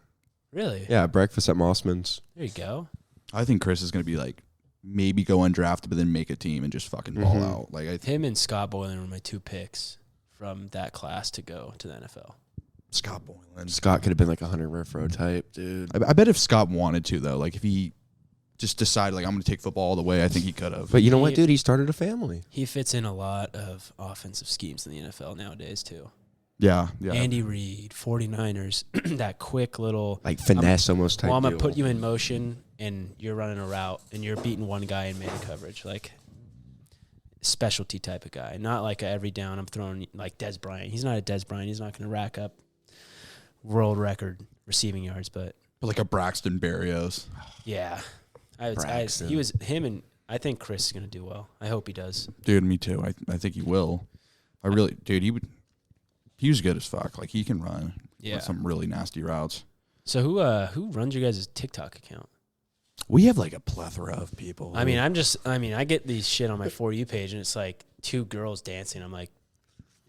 Really? Yeah, breakfast at Mossman's. There you go. I think Chris is gonna be like maybe go undrafted, but then make a team and just fucking ball Mhm. out. Like Him and Scott Boylan were my 2 picks from that class to go to the NFL. Scott Boylan. Scott could have been like a Hunter Renfro type, dude. I bet if Scott wanted to though, like if he just decided like I'm gonna take football all the way, I think he could have. But you know what, He- dude? He started a family. He fits in a lot of offensive schemes in the NFL nowadays too. Yeah. Andy Reid, 49ers, that quick little Like finesse almost type well, I'm gonna deal. put you in motion and you're running a route and you're beating one guy in man coverage, like specialty type of guy, not like a every down I'm throwing like Des Bryant. He's not a Des Bryant. He's not going to rack up world record receiving yards, but like a Braxton Berrios. yeah, Braxton. he was him, and I think Chris is going to do well. I hope he does. Dude, me too. I think he will. I really, dude, he was good as fuck. Like he can run. Yeah. With some really nasty routes. So who runs your guys' TikTok account? We have like a plethora of people. I mean, I get these shit on my For You page, and it's like 2 girls dancing. I'm like,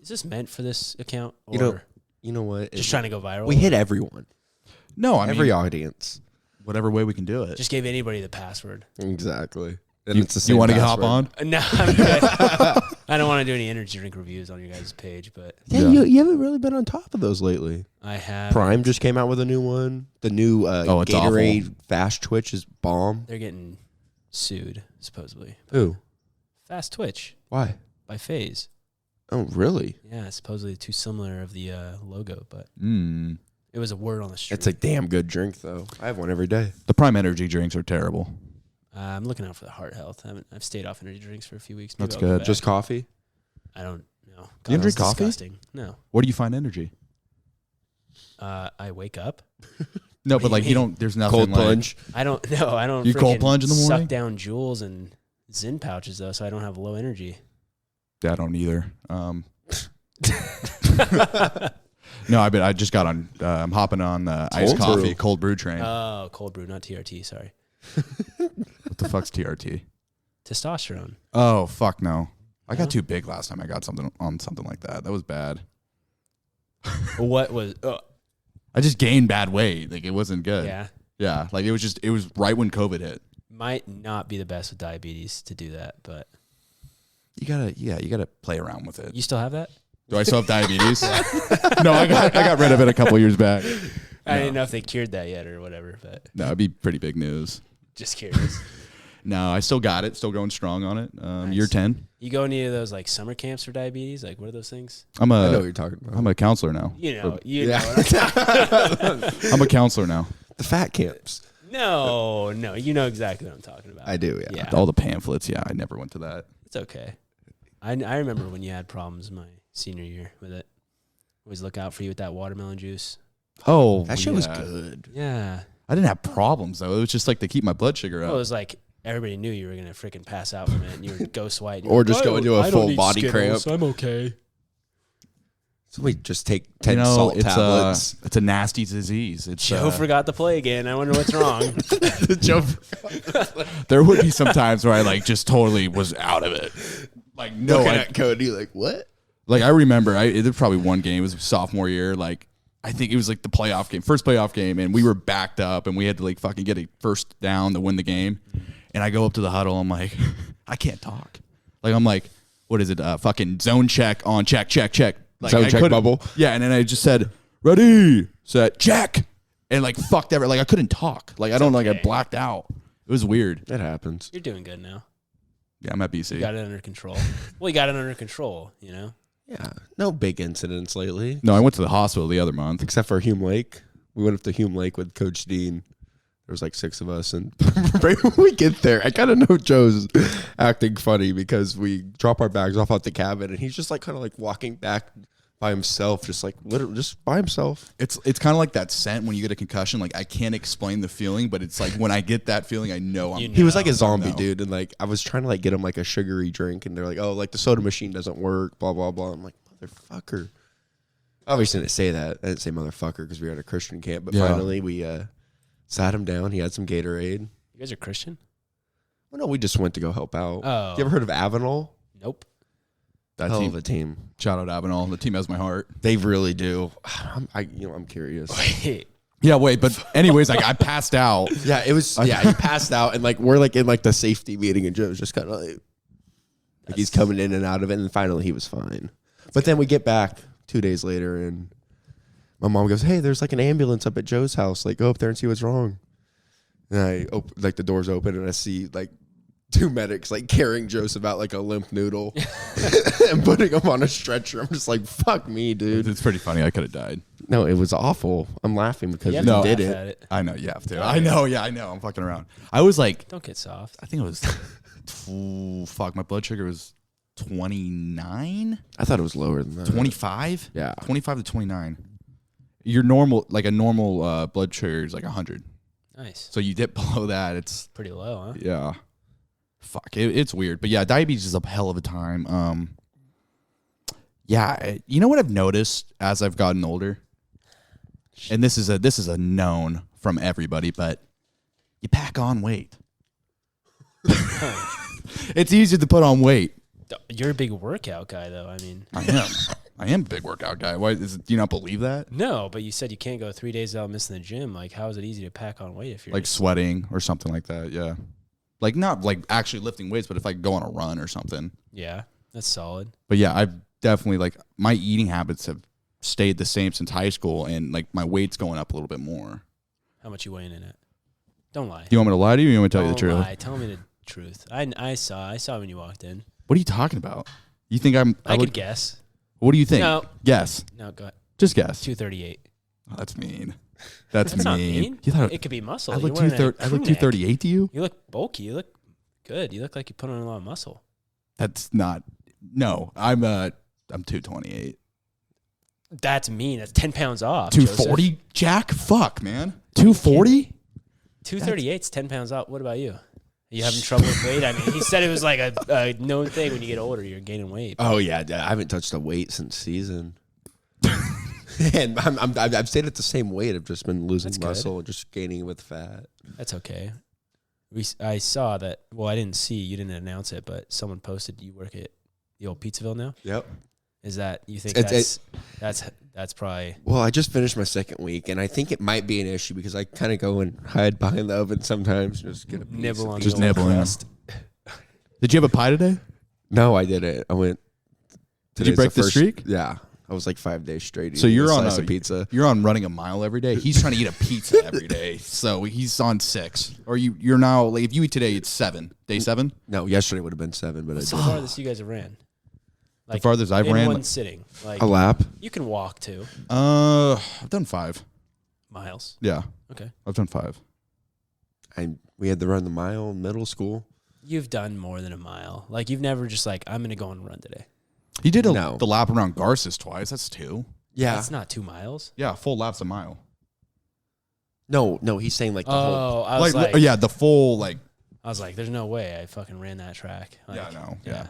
is this meant for this account? Or You know what? just trying to go viral? We hit everyone. no, I Every mean, audience. whatever way we can do it. Just gave anybody the password. Exactly. And You, it's the same you want to hop password. on? No, I'm good. I don't want to do any energy drink reviews on your guys' page, but Yeah, Yeah. You haven't really been on top of those lately. I have. Prime just came out with a new one. The new It's Gatorade awful. Fast Twitch is bomb. They're getting sued, supposedly. Who? Fast Twitch Why? by FaZe. Oh, really? Yeah, supposedly too similar of the logo, but Mm. it was a word on the street. It's a damn good drink, though. I have one every day. The Prime energy drinks are terrible. I'm looking out for the heart health. I've stayed off energy drinks for a few weeks. That's Maybe I'll go good. back. Just coffee? I don't know. You don't drink That's coffee? disgusting. No. Where do you find energy? I wake up. No, What but do like you you mean? don't. There's nothing Cold like. plunge? I don't. No, I don't. You cold freaking plunge in the morning? Suck down jewels and Zyn pouches though, so I don't have low energy. Yeah, I don't either. No, I just got on. I'm hopping on the iced Cold brew. coffee, cold brew train. Oh, cold brew, not TRT. Sorry, What the fuck's TRT? testosterone. Oh fuck no! I No? got too big last time. I got something like that. That was bad. What was? I just gained bad weight. Like it wasn't good. Yeah, Yeah. Like it was right when COVID hit. might not be the best with diabetes to do that, but You gotta play around with it. you still have that. Do I still have diabetes? No, I got rid of it a couple years back. I didn't know if they cured that yet or whatever, but No, it'd be pretty big news. just curious. No, I still got it. Still going strong on it. Nice. Year 10. You go any of those like summer camps for diabetes? Like what are those things? I'm I know what a you're talking about. I'm a counselor now. You know, Yeah. know what I'm talking I'm a counselor now. The fat camps. No, you know exactly what I'm talking about. I do, yeah. Yeah. All the pamphlets. Yeah, I never went to that. It's okay. I remember when you had problems my senior year with it. Always look out for you with that watermelon juice. Oh, That shit was yeah. good. Yeah. I didn't have problems though. It was just like to keep my blood sugar up. Well, it was like everybody knew you were gonna freaking pass out from it, and you were ghost white. and you Or were just like, go into a I don't full need body Skittles, cramp. I'm okay. So we just take 10 salt tablets. It's a nasty disease. It's Joe forgot to play again. I wonder what's wrong. Joe, there would be some times where I like just totally was out of it. Like no, looking I, at Cody like, what? like I remember it was probably one game. It was sophomore year. Like I think it was like the playoff game, first playoff game, and we were backed up and we had to like fucking get a first down to win the game. And I go up to the huddle. I'm like, I can't talk. Like I'm like, what is it? Fucking zone check on check. Like, Zone I check couldn't- bubble. Yeah, and then I just said, ready, set, check. And like fucked everything. Like I couldn't talk. Like I don't like I okay. blacked out. It was weird. It happens. You're doing good now. Yeah, I'm at BC. You got it under control. Well, you got it under control. You know. Yeah. No big incidents lately. No, I went to the hospital the other month. Except for Hume Lake. We went up to Hume Lake with Coach Dean. There was like 6 of us. And right when we get there, I kind of know Joe's acting funny because we drop our bags off at the cabin. And he's just like kind of like walking back by himself, just like literally just by himself. It's kind of like that scent when you get a concussion. Like I can't explain the feeling, but it's like when I get that feeling, I know I'm. You know. He was like a zombie, No. dude. And like I was trying to like get him like a sugary drink. And they're like, oh, like the soda machine doesn't work, blah, blah, blah. I'm like, motherfucker. Obviously didn't say that. I didn't say motherfucker because we were at a Christian camp. But Yeah. finally we sat him down. He had some Gatorade. You guys are Christian? Well, no, we just went to go help out. Oh. You ever heard of Avenal? Nope. That Hell team. of a team. Shout out Avenal. The team has my heart. They really do. I'm curious. Wait. Yeah, wait, but anyways, like I passed out. Yeah, it was. Yeah, he passed out, and like we're like in like the safety meeting, and Joe's just kind of like he's coming in and out of it, and finally he was fine. But then we get back 2 days later, and my mom goes, "Hey, there's like an ambulance up at Joe's house. Like, go up there and see what's wrong." And I like the doors open, and I see like 2 medics like carrying Joseph out like a limp noodle and putting him on a stretcher. I'm just like, fuck me, dude. It's pretty funny. I could have died. No, it was awful. I'm laughing because You you have to did laugh it. at it. I know you have to. I know. Yeah, I know. I'm fucking around. I was like, Don't get soft. I think it was, fuck, my blood sugar was 29, I thought it was lower than that. 25. Yeah. 25 to 29. Your normal, like a normal blood sugar is like 100. Nice. So you dip below that, it's Pretty low, huh? yeah. Fuck, it's weird, but yeah, diabetes is a hell of a time. Yeah, you know what I've noticed as I've gotten older, and this is a known from everybody, but you pack on weight. It's easier to put on weight. You're a big workout guy, though. I mean, I am a big workout guy. Why do you not believe that? no, but you said you can't go 3 days without missing the gym. Like, how is it easy to pack on weight if you're Like sweating or something like that. Yeah, like not like actually lifting weights, but if I go on a run or something. Yeah, that's solid. But yeah, I've definitely like my eating habits have stayed the same since high school, and like my weight's going up a little bit more. How much you weighing in it? Don't lie. Do you want me to lie to you? Or you want me to tell you the Don't truth? lie. Tell me the truth. I saw when you walked in. What are you talking about? You think I could guess. What do you think? No. Guess. No, go ahead. Just guess. 238. Oh, that's mean. That's Not mean. mean. You thought It could be muscle. I You're look wearing a 230. I crew look neck. 238 to you. You look bulky. You look good. You look like you put on a lot of muscle. That's not. No, I'm 228. That's mean. That's 10 pounds off. 240, Jack. Fuck, man. 240. 238's 10 pounds off. What about you? Are you having trouble with weight? I mean, he said it was like a known thing when you get older, you're gaining weight. Oh yeah, I haven't touched a weight since season. And I've stayed at the same weight. I've just been losing That's good. muscle and just gaining with fat. That's okay. I saw that. Well, I didn't see. You didn't announce it, but someone posted you work at the old Pizzaville now. Yep. Is that you think It's- that's probably Well, I just finished my second week, and I think it might be an issue because I kind of go and hide behind the oven sometimes, just get a piece Nibble of on pizza. Just nibbling. crust. Did you have a pie today? No, I didn't. I went. Did you today's break the first- streak? Yeah, I was like 5 days straight. So eating you're a on slice a of pizza. You're on running a mile every day. He's trying to eat a pizza every day. So he's on 6. Or you're now like if you eat today, it's 7. Day 7. No, yesterday would have been 7, but I What's the did farthest you guys have ran? The farthest I've in ran, one like- sitting. Like a lap. you can walk 2 I've done 5. miles. Yeah, Okay. I've done 5. We had to run the mile in middle school. You've done more than a mile. Like you've never just like I'm gonna go and run today. He did No. the lap around Garces twice. That's 2. Yeah. That's not 2 miles. Yeah, full lap's a mile. No, he's saying like the whole. Oh, I was like, yeah, the full like. I was like, there's no way I fucking ran that track. Like, Yeah, I know. Yeah.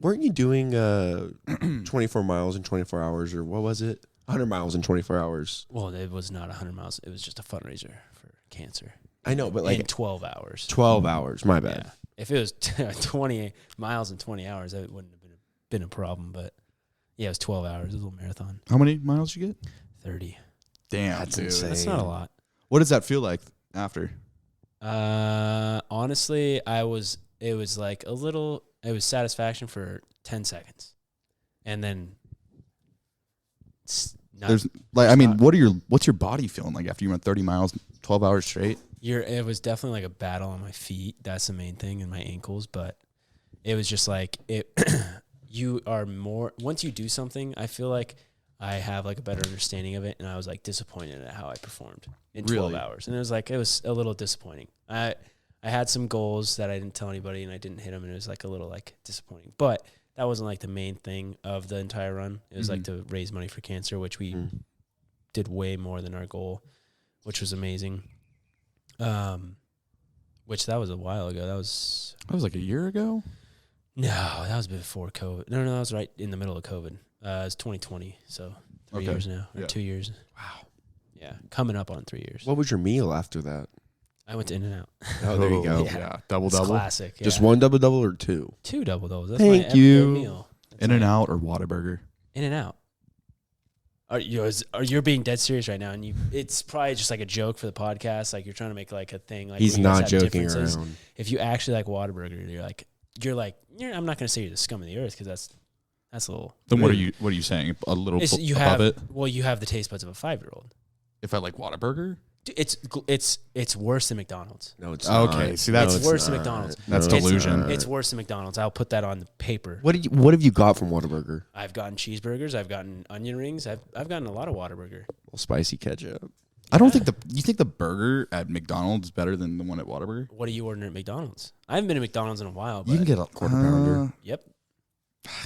Weren't you doing 24 miles in 24 hours, or what was it? 100 miles in 24 hours. Well, it was not 100 miles. It was just a fundraiser for cancer. I know, but like In 12 hours. 12 hours. My bad. Yeah. If it was 20 miles in 20 hours, that wouldn't have been a problem. But yeah, it was 12 hours. It was a little marathon. How many miles did you get? 30. Damn, That's dude. insane. That's not a lot. What does that feel like after? Honestly, it was like it was satisfaction for 10 seconds. And then There's like, I mean, what's your body feeling like after you run 30 miles, 12 hours straight? it was definitely like a battle on my feet. That's the main thing, and my ankles. But it was just like you are more once you do something. I feel like I have like a better understanding of it, and I was like disappointed at how I performed in 12 Really? hours, and it was a little disappointing. I had some goals that I didn't tell anybody, and I didn't hit them, and it was like a little like disappointing. But that wasn't like the main thing of the entire run. It was like to raise money for cancer, which we did way more than our goal, which was amazing. Which that was a while ago. That was like a year ago. no, that was before COVID. No, that was right in the middle of COVID. It was 2020, so 3 Okay. years now, or Yeah. 2 years. Wow. Yeah, coming up on 3 years. What was your meal after that? I went to In-N-Out. Oh, there you go. Yeah, double It's double. classic. Just yeah. one double double or 2? 2 double doubles. That's Thank my everyday you. meal. That's In and my- out or Whataburger. In-N-Out. Are you're being dead serious right now, and it's probably just like a joke for the podcast. Like you're trying to make like a thing. Like He's where you guys not have joking differences. around. If you actually like Whataburger, I'm not gonna say you're the scum of the earth because that's a little. Then what are rude. you saying? A little It's, you above have it. well, you have the taste buds of a 5-year-old. If I like Whataburger, It's worse than McDonald's. No, it's Okay, not. see, that's- It's worse than McDonald's. That's No, it's delusion. not. It's worse than McDonald's. I'll put that on the paper. What have you got from Whataburger? I've gotten cheeseburgers. I've gotten onion rings. I've gotten a lot of Whataburger. Well, spicy ketchup. I don't think you think the burger at McDonald's is better than the one at Whataburger. What are you ordering at McDonald's? I haven't been to McDonald's in a while. But You can get a Quarter pounder. Yep.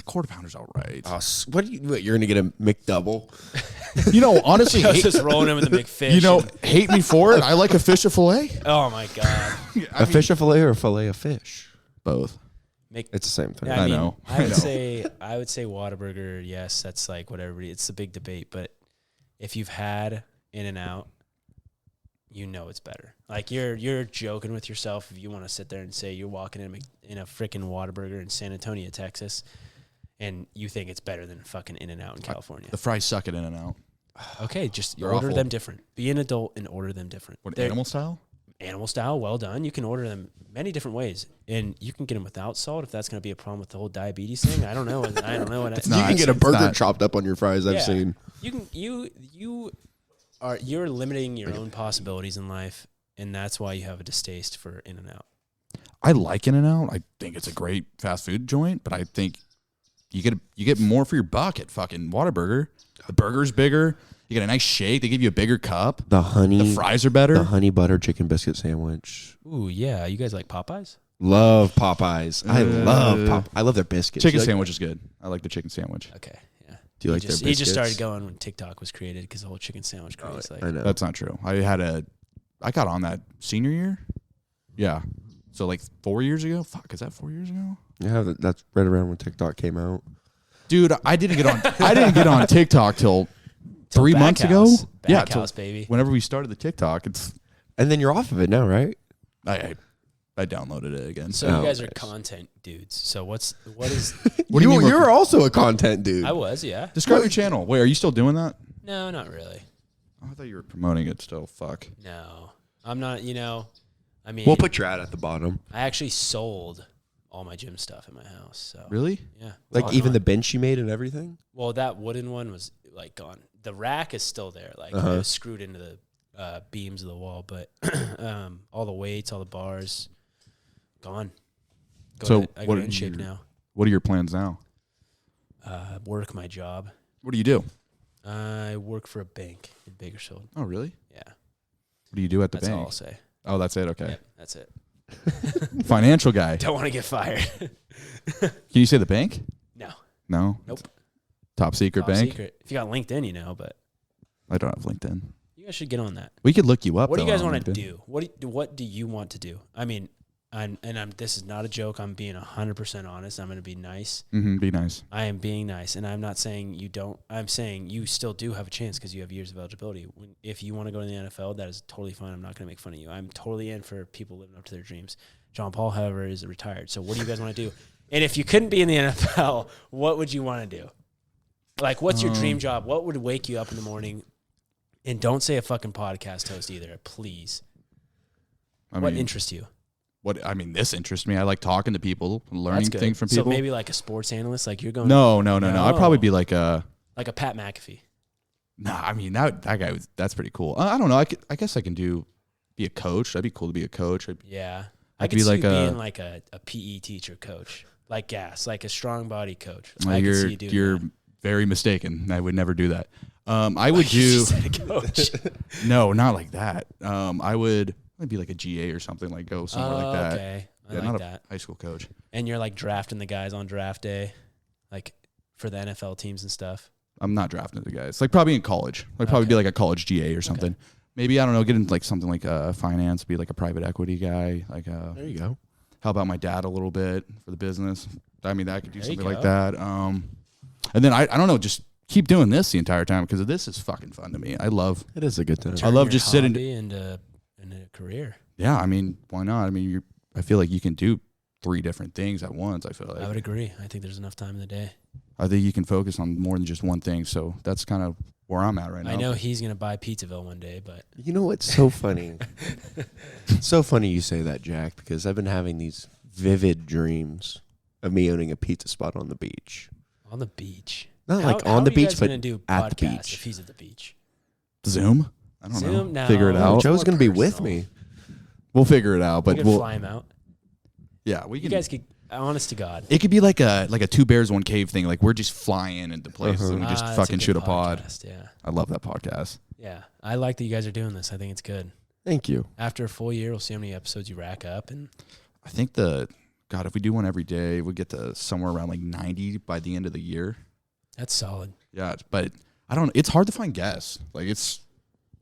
Quarter pounder's all right. You're gonna get a McDouble? You know, honestly, I was just rolling in with the McFish. you know, hate me for it. I like a fish a fillet. oh my god. A fish fillet or a fillet of fish? Both. It's the same thing. I mean, know. I would say Whataburger. Yes, that's like what everybody. It's a big debate, but if you've had In-N-Out, you know it's better. Like you're joking with yourself if you want to sit there and say you're walking in a freaking Whataburger in San Antonio, Texas, and you think it's better than fucking In-N-Out in California. The fries suck at In-N-Out. Okay, just They're order awful. them different. Be an adult and order them different. What, They're animal style? animal style, well done. You can order them many different ways, and you can get them without salt if that's going to be a problem with the whole diabetes thing. I don't know. I don't know. You can get a burger chopped up on your fries. I've seen. You can. You're limiting your own possibilities in life, and that's why you have a distaste for In-N-Out. I like In-N-Out. I think it's a great fast food joint, but I think you get more for your buck at fucking Whataburger. The burger's bigger. You get a nice shake. They give you a bigger cup. The fries are better. The honey butter chicken biscuit sandwich. Ooh, yeah. You guys like Popeyes? Love Popeyes. I love their biscuits. Chicken sandwich is good. I like the chicken sandwich. Okay, yeah. Do you like their He just biscuits? started going when TikTok was created because the whole chicken sandwich craze. I know. That's not true. I got on that senior year. Yeah. So like 4 years ago. Fuck, is that 4 years ago? Yeah, that's right around when TikTok came out. Dude, I didn't get on TikTok till 3 months ago. Backhouse, baby. Whenever we started the TikTok, And then you're off of it now, right? I downloaded it again. So you guys are content dudes. So what is? What do you mean You're also a content dude. I was, yeah. Describe your channel. Wait, are you still doing that? No, not really. Oh, I thought you were promoting it still. Fuck. No, I'm not. I mean, We'll put your ad at the bottom. I actually sold all my gym stuff in my house. So Really? yeah, Like All even gone. the bench you made and everything? Well, that wooden one was like gone. The rack is still there. Like it was screwed into the beams of the wall, but all the weights, all the bars, gone. I got in shape now. What are your plans now? Work my job. What do you do? I work for a bank in Bakersfield. Oh, really? Yeah, What do you do at the that's all bank? I'll say. Oh, that's it. Okay. Yep, that's it. Financial guy. Don't want to get fired. Can you say the bank? No. No. Nope. Top secret Top bank. secret. If you got LinkedIn, but I don't have LinkedIn. you guys should get on that. We could look you up. What do you though, guys on want to LinkedIn. do? What do you want to do? I mean, this is not a joke. I'm being 100% honest. I'm going to be nice. Be nice. I am being nice, and I'm not saying you don't. I'm saying you still do have a chance because you have years of eligibility. If you want to go to the NFL, that is totally fine. I'm not going to make fun of you. I'm totally in for people living up to their dreams. John Paul, however, is retired. So what do you guys want to do? And if you couldn't be in the NFL, what would you want to do? Like, what's your dream job? What would wake you up in the morning? And don't say a fucking podcast host either, please. What interests you? This interests me. I like talking to people, learning That's good. things from people. So maybe like a sports analyst, like you're going. No. I'd probably be like a. Like a Pat McAfee. Nah, I mean that guy was. That's pretty cool. I don't know. I guess I can be a coach. That'd be cool to be a coach. Yeah, I I could could see be like you a- being like a PE teacher coach, like gas, like a strong body coach. Well, I could see you doing you're that. very mistaken. I would never do that. I would You do just said a coach. no, not like that. I would I'd be like a GA or something. Like go somewhere like that. Okay, I Yeah, like not that. a high school coach. And you're like drafting the guys on draft day, like for the NFL teams and stuff. I'm not drafting the guys. Like probably in college. Like probably be like a college GA or something. Maybe I don't know. Get into like something like finance. Be like a private equity guy. Like There you go. help out my dad a little bit for the business. I mean, I could do There you something like go. that. And then I don't know. Just keep doing this the entire time because this is fucking fun to me. I love. It is a good time. I Turn love your just sitting. hobby into a career. Yeah, I mean, why not? I mean, I feel like you can do 3 different things at once. I feel like I would agree. I think there's enough time in the day. I think you can focus on more than just one thing. So that's kind of where I'm at right now. I know he's gonna buy Pizzaville one day, but You know what's so funny? It's so funny you say that, Jack, because I've been having these vivid dreams of me owning a pizza spot on the beach. on the beach. Not like How on the are you beach, guys but gonna do at the podcasts beach. If he's at the beach, Zoom. I don't Zoom? know. No. Figure it Oh, out. Joe- Joe's more going to be with personal. me. We'll figure it out. we But could we'll. fly him out. Yeah, we You can. guys could, honest to God. It could be like a 2 bears 1 cave thing. Like we're just flying into places and we just That's fucking good shoot a pod. podcast, Yeah, I love that podcast. yeah. I like that you guys are doing this. I think it's good. Thank you. After a full year, we'll see how many episodes you rack up, and I think if we do one every day, we get to somewhere around like 90 by the end of the year. that's solid. Yeah, but I don't. It's hard to find guests. Like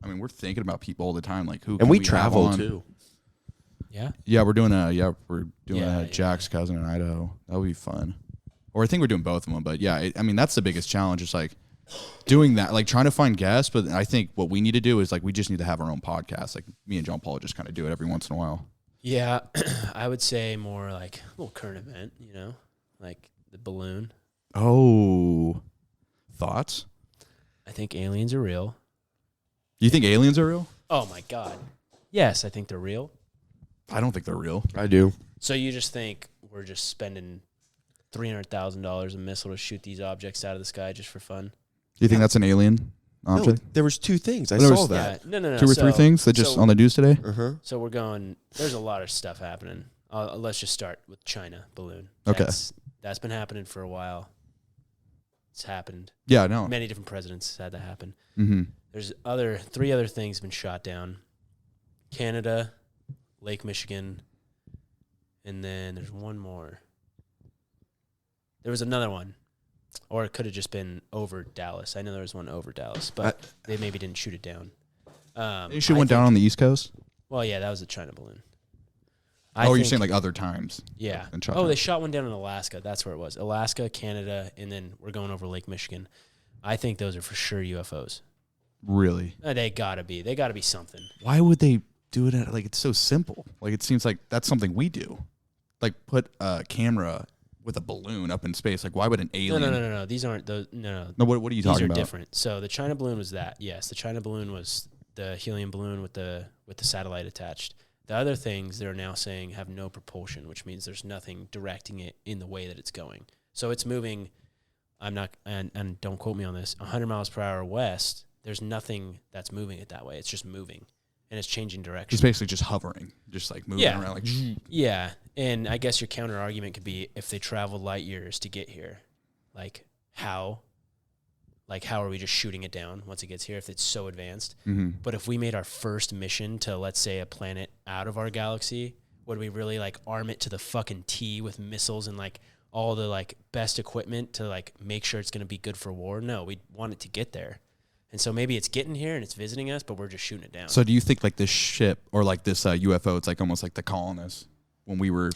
we're thinking about people all the time. Like who? And can we have travel on? too. Yeah, we're doing Yeah, Jack's cousin in Idaho. That would be fun. Or I think we're doing both of them. But yeah, I mean that's the biggest challenge. It's like doing that, like trying to find guests. But I think what we need to do is like we just need to have our own podcast. Like me and John Paul just kind of do it every once in a while. Yeah, I would say more like a little current event, like the balloon. Oh, thoughts? I think aliens are real. You think aliens are real? Oh my God. Yes, I think they're real. I don't think they're real. I do. So you just think we're just spending $300,000 a missile to shoot these objects out of the sky just for fun? Do you think that's an alien option? No, there was 2 things. I There saw was- that. Yeah, no. 2 or 3 things that just on the news today? Uh-huh. So we're going. There's a lot of stuff happening. Let's just start with China balloon. Okay. That's been happening for a while. It's happened. Yeah, no. Many different presidents had that happen. Mm-hmm. There's 3 other things been shot down. Canada, Lake Michigan, and then there's one more. There was another one, or it could have just been over Dallas. I know there was one over Dallas, but they maybe didn't shoot it down. They should went down on the East Coast? Well, yeah, that was a China balloon. You're saying like other times? Yeah. And shot Oh, down. they shot one down in Alaska. That's where it was. Alaska, Canada, and then we're going over Lake Michigan. I think those are for sure UFOs. Really? They gotta be. They gotta be something. Why would they do it like it's so simple? Like it seems like that's something we do. Like put a camera with a balloon up in space. Like why would an alien? No. These aren't those. No. No, what are you These talking are about? different. So the China balloon was that. Yes, the China balloon was the helium balloon with the satellite attached. The other things they're now saying have no propulsion, which means there's nothing directing it in the way that it's going. So it's moving. I'm not, and don't quote me on this, 100 miles per hour west. There's nothing that's moving it that way. It's just moving, and it's changing direction. It's basically just hovering, just like moving around. Like Yeah, and I guess your counter argument could be if they traveled light years to get here, like how are we just shooting it down once it gets here if it's so advanced? mm-hmm. But if we made our first mission to, let's say, a planet out of our galaxy, would we really like arm it to the fucking T with missiles and like all the like best equipment to like make sure it's going to be good for war? No, we want it to get there. And so maybe it's getting here and it's visiting us, but we're just shooting it down. So do you think like this ship or like this UFO, it's like almost like the colonists when we were,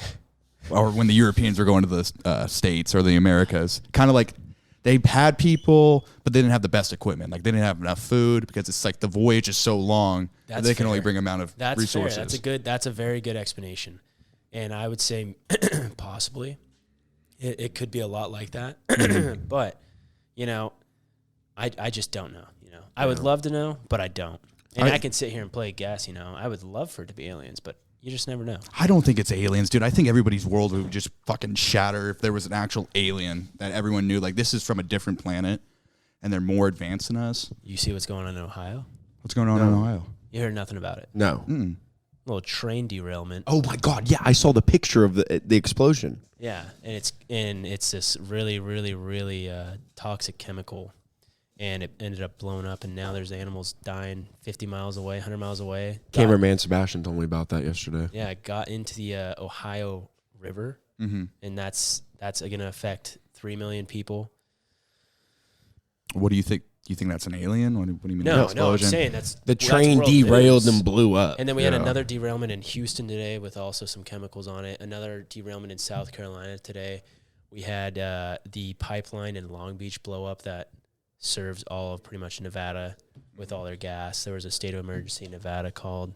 or when the Europeans were going to the States or the Americas, kind of like they had people, but they didn't have the best equipment. Like they didn't have enough food because it's like the voyage is so long that they can only bring amount of resources. Fair. That's a very good explanation. And I would say possibly it could be a lot like that. But, I just don't know. I would love to know, but I don't. And I can sit here and play guess, I would love for it to be aliens, but you just never know. I don't think it's aliens, dude. I think everybody's world would just fucking shatter if there was an actual alien that everyone knew, like, this is from a different planet and they're more advanced than us. You see what's going on in Ohio? What's going on in Ohio? You heard nothing about it. No. Mm. Little train derailment. Oh my God! Yeah, I saw the picture of the explosion. Yeah, and it's this really, really, really toxic chemical, and it ended up blowing up, and now there's animals dying 50 miles away, 100 miles away. Cameraman Sebastian told me about that yesterday. Yeah, it got into the Ohio River, Mm-hmm. and that's going to affect 3 million people. What do you think? Do you think that's an alien? What do you mean? No, an no, I'm explosion? saying that's The that's train world derailed news. and blew up. And then we had Yeah. another derailment in Houston today with also some chemicals on it. Another derailment in South Carolina today. We had the pipeline in Long Beach blow up that serves all of pretty much Nevada with all their gas. There was a state of emergency in Nevada called.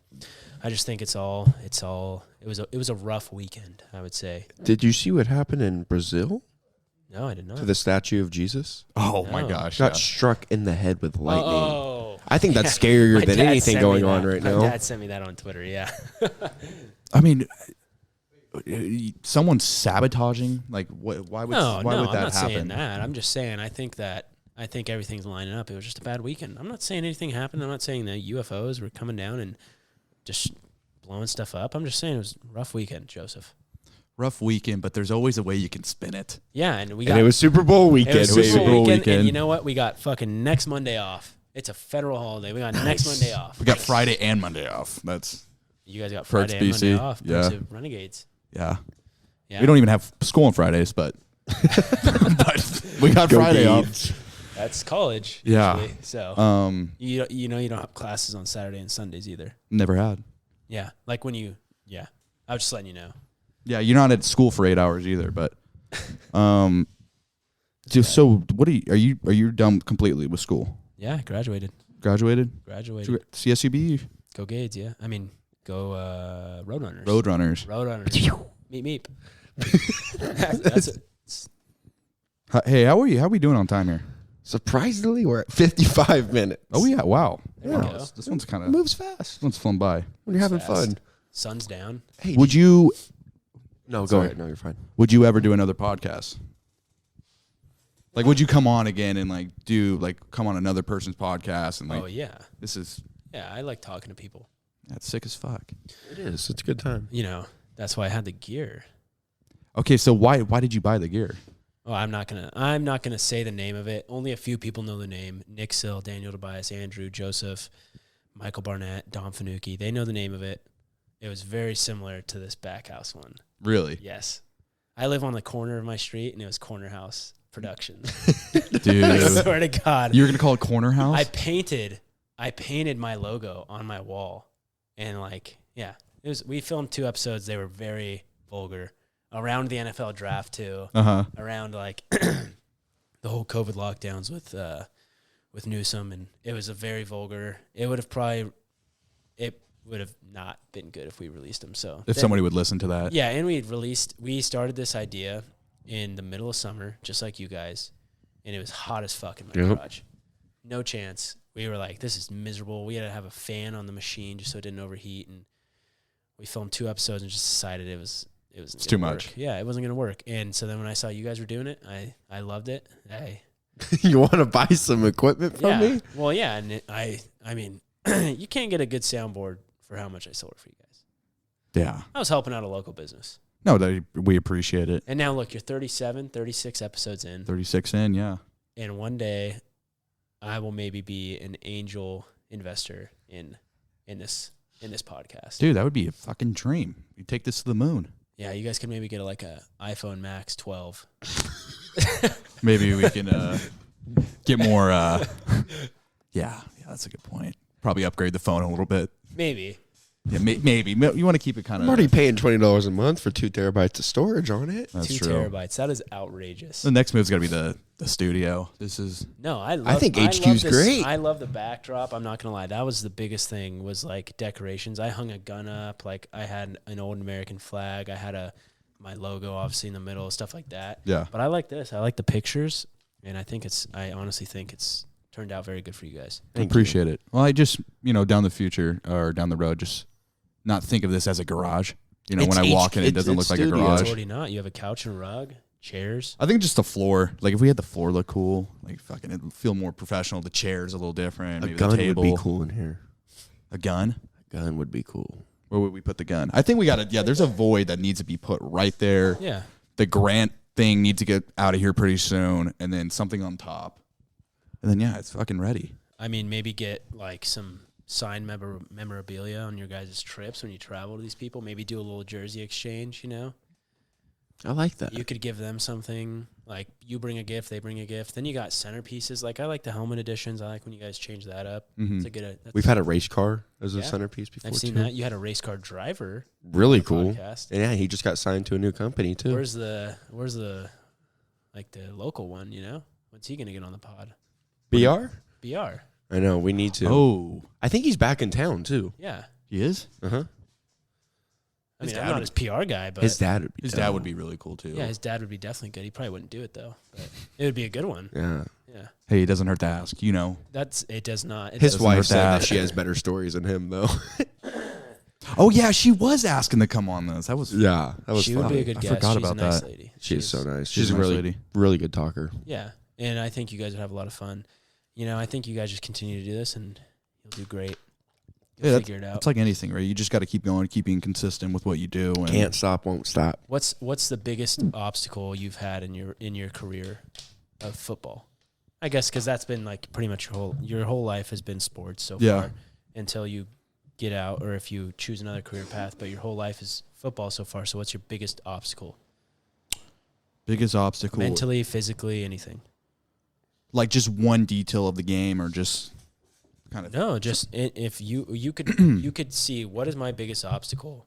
I just think it was a rough weekend, I would say. Did you see what happened in Brazil No, I did not. to the statue of Jesus? Oh my No. gosh! Got yeah. struck in the head with lightning. Oh. I think that's My scarier than dad anything sent going me on that. right My now. dad sent me that on Twitter, yeah. I mean, someone sabotaging. Like, why would No, why would I'm that not happen? saying that. I'm just saying I think everything's lining up. It was just a bad weekend. I'm not saying anything happened. I'm not saying that UFOs were coming down and just blowing stuff up. I'm just saying it was a rough weekend, Joseph. Rough weekend, but there's always a way you can spin it. Yeah, and we And got it was Super Bowl it weekend, was baby. Super Bowl weekend, weekend. and you know what? We got fucking next Monday off. It's a federal holiday. We got next Monday off. We got Friday and Monday off. That's You guys got Perks Friday and Monday BC. off. Yeah. Perks of Renegades. yeah. Yeah. We don't even have school on Fridays, but but we got Go Friday Beavs. off. That's college. Yeah. Usually. So You you don't have classes on Saturday and Sundays either. never had. Yeah, like when you I was just letting you know. Yeah, you're not at school for 8 hours either, but so what are you done completely with school? Yeah, graduated. Graduated? CSUB? Go Gades, yeah. I mean, go Roadrunners. Roadrunners. Meep. That's it. Hey, how are you? How are we doing on time here? Surprisingly, we're at 55 minutes. Oh yeah, wow. There we go. This one's kind It of moves fast this one's flown by. when you're having Fast. fun. Sun's down. Hey, Would you No, go Sorry. ahead. No, you're fine. Would you ever do another podcast? Like, would you come on again and come on another person's podcast and Oh yeah. this is Yeah, I like talking to people. that's sick as fuck. It is. It's a good time. You know, that's why I had the gear. Okay, so why did you buy the gear? Oh, I'm not gonna say the name of it. Only a few people know the name. Nick Sill, Daniel Tobias, Andrew, Joseph, Michael Barnett, Dom Finucci. They know the name of it. It was very similar to this backhouse one. Really? Yes. I live on the corner of my street, and it was Corner House Productions. Dude. I swear to God. You're gonna call it Corner House? I painted my logo on my wall, and we filmed 2 episodes. They were very vulgar around the NFL draft too. Around the whole COVID lockdowns with Newsom, and it was a very vulgar. It would have not been good if we released them. So if somebody would listen to that. yeah, and we started this idea in the middle of summer, just like you guys, and it was hot as fuck in my garage. No chance. We were like, this is miserable. We had to have a fan on the machine just so it didn't overheat, and we filmed 2 episodes and just decided it was too much. Yeah, it wasn't gonna work. And so then when I saw you guys were doing it, I loved it. You want to buy some equipment from me? Well, yeah, and I mean, you can't get a good soundboard for how much I sold it for you guys. Yeah. I was helping out a local business. No, we appreciate it. And now look, you're 36 episodes in. 36 in, yeah. And one day I will maybe be an angel investor in this podcast. Dude, that would be a fucking dream. You take this to the moon. Yeah, you guys can maybe get a iPhone Max 12. Maybe we can get more yeah, that's a good point. Probably upgrade the phone a little bit. Maybe. Yeah, maybe. You want to keep it kind I'm of already paying $20 a month for 2 terabytes of storage on it. That's 2 true. terabytes. That is outrageous. The next move's got to be the studio. This is No, I think love HQ's this. great. I love the backdrop. I'm not gonna lie. That was the biggest thing. Was decorations. I hung a gun up. I had an old American flag. I had my logo obviously in the middle, stuff like that. Yeah. But I like this. I like the pictures, and I honestly think it's turned out very good for you guys. I appreciate it. Well, I just, down the road, just not think of this as a garage. When I walk in, it doesn't look like a studio. It's garage. already not. You have a couch and rug, chairs. I think just the floor. Like, if we had the floor look cool, fucking, it'd feel more professional. The chair's a little different. A Maybe gun the table. would be cool in here. A gun? A gun would be cool. Where would we put the gun? I think we got to, there's a void that needs to be put right there. Yeah. The Grant thing needs to get out of here pretty soon, and then something on top. And then, it's fucking ready. I mean, maybe get some signed memorabilia on your guys' trips when you travel to these people. Maybe do a little jersey exchange, I like that. You could give them something, like you bring a gift, they bring a gift. Then you got centerpieces. Like, I like the helmet editions. I like when you guys change that up. Mm-hmm. It's a good. We've had a race car as a Yeah. centerpiece before, I've seen too. that. You had a race car driver. Really on the cool. podcast. And yeah, he just got signed to a new company, too. Where's the the local one? When's he gonna get on the pod? BR? BR. I know, we need to. Oh, I think he's back in town, too. Yeah. he is? Uh-huh. I His mean, dad I'm not would- his PR guy, but His dad would be His dope. dad would be really cool, too. yeah, his dad would be definitely good. He probably wouldn't do it though, but it would be a good one. Yeah. Yeah. Hey, it doesn't hurt to ask, It does not. It His doesn't wife hurt said to that ask. she has better stories than him, though. Oh, yeah, she was asking to come on this. That was Yeah, that was She funny. would be a good I guest. forgot She's about a nice that. lady. She is so nice. she's She's a a nice really, lady. really good talker. Yeah, and I think you guys would have a lot of fun. I think you guys just continue to do this, and you'll do great. You'll Yeah, figure it out. It's like anything, right? You just got to keep going, keep being consistent with what you do. And Can't stop, won't stop. What's the biggest obstacle you've had in your career of football? I guess because that's been like pretty much your whole life has been sports so Yeah. far until you get out, or if you choose another career path. But your whole life is football so far. So what's your biggest obstacle? Biggest obstacle. Mentally, physically, anything? Like just one detail of the game, or just kind of. No, just if you could you could see what is my biggest obstacle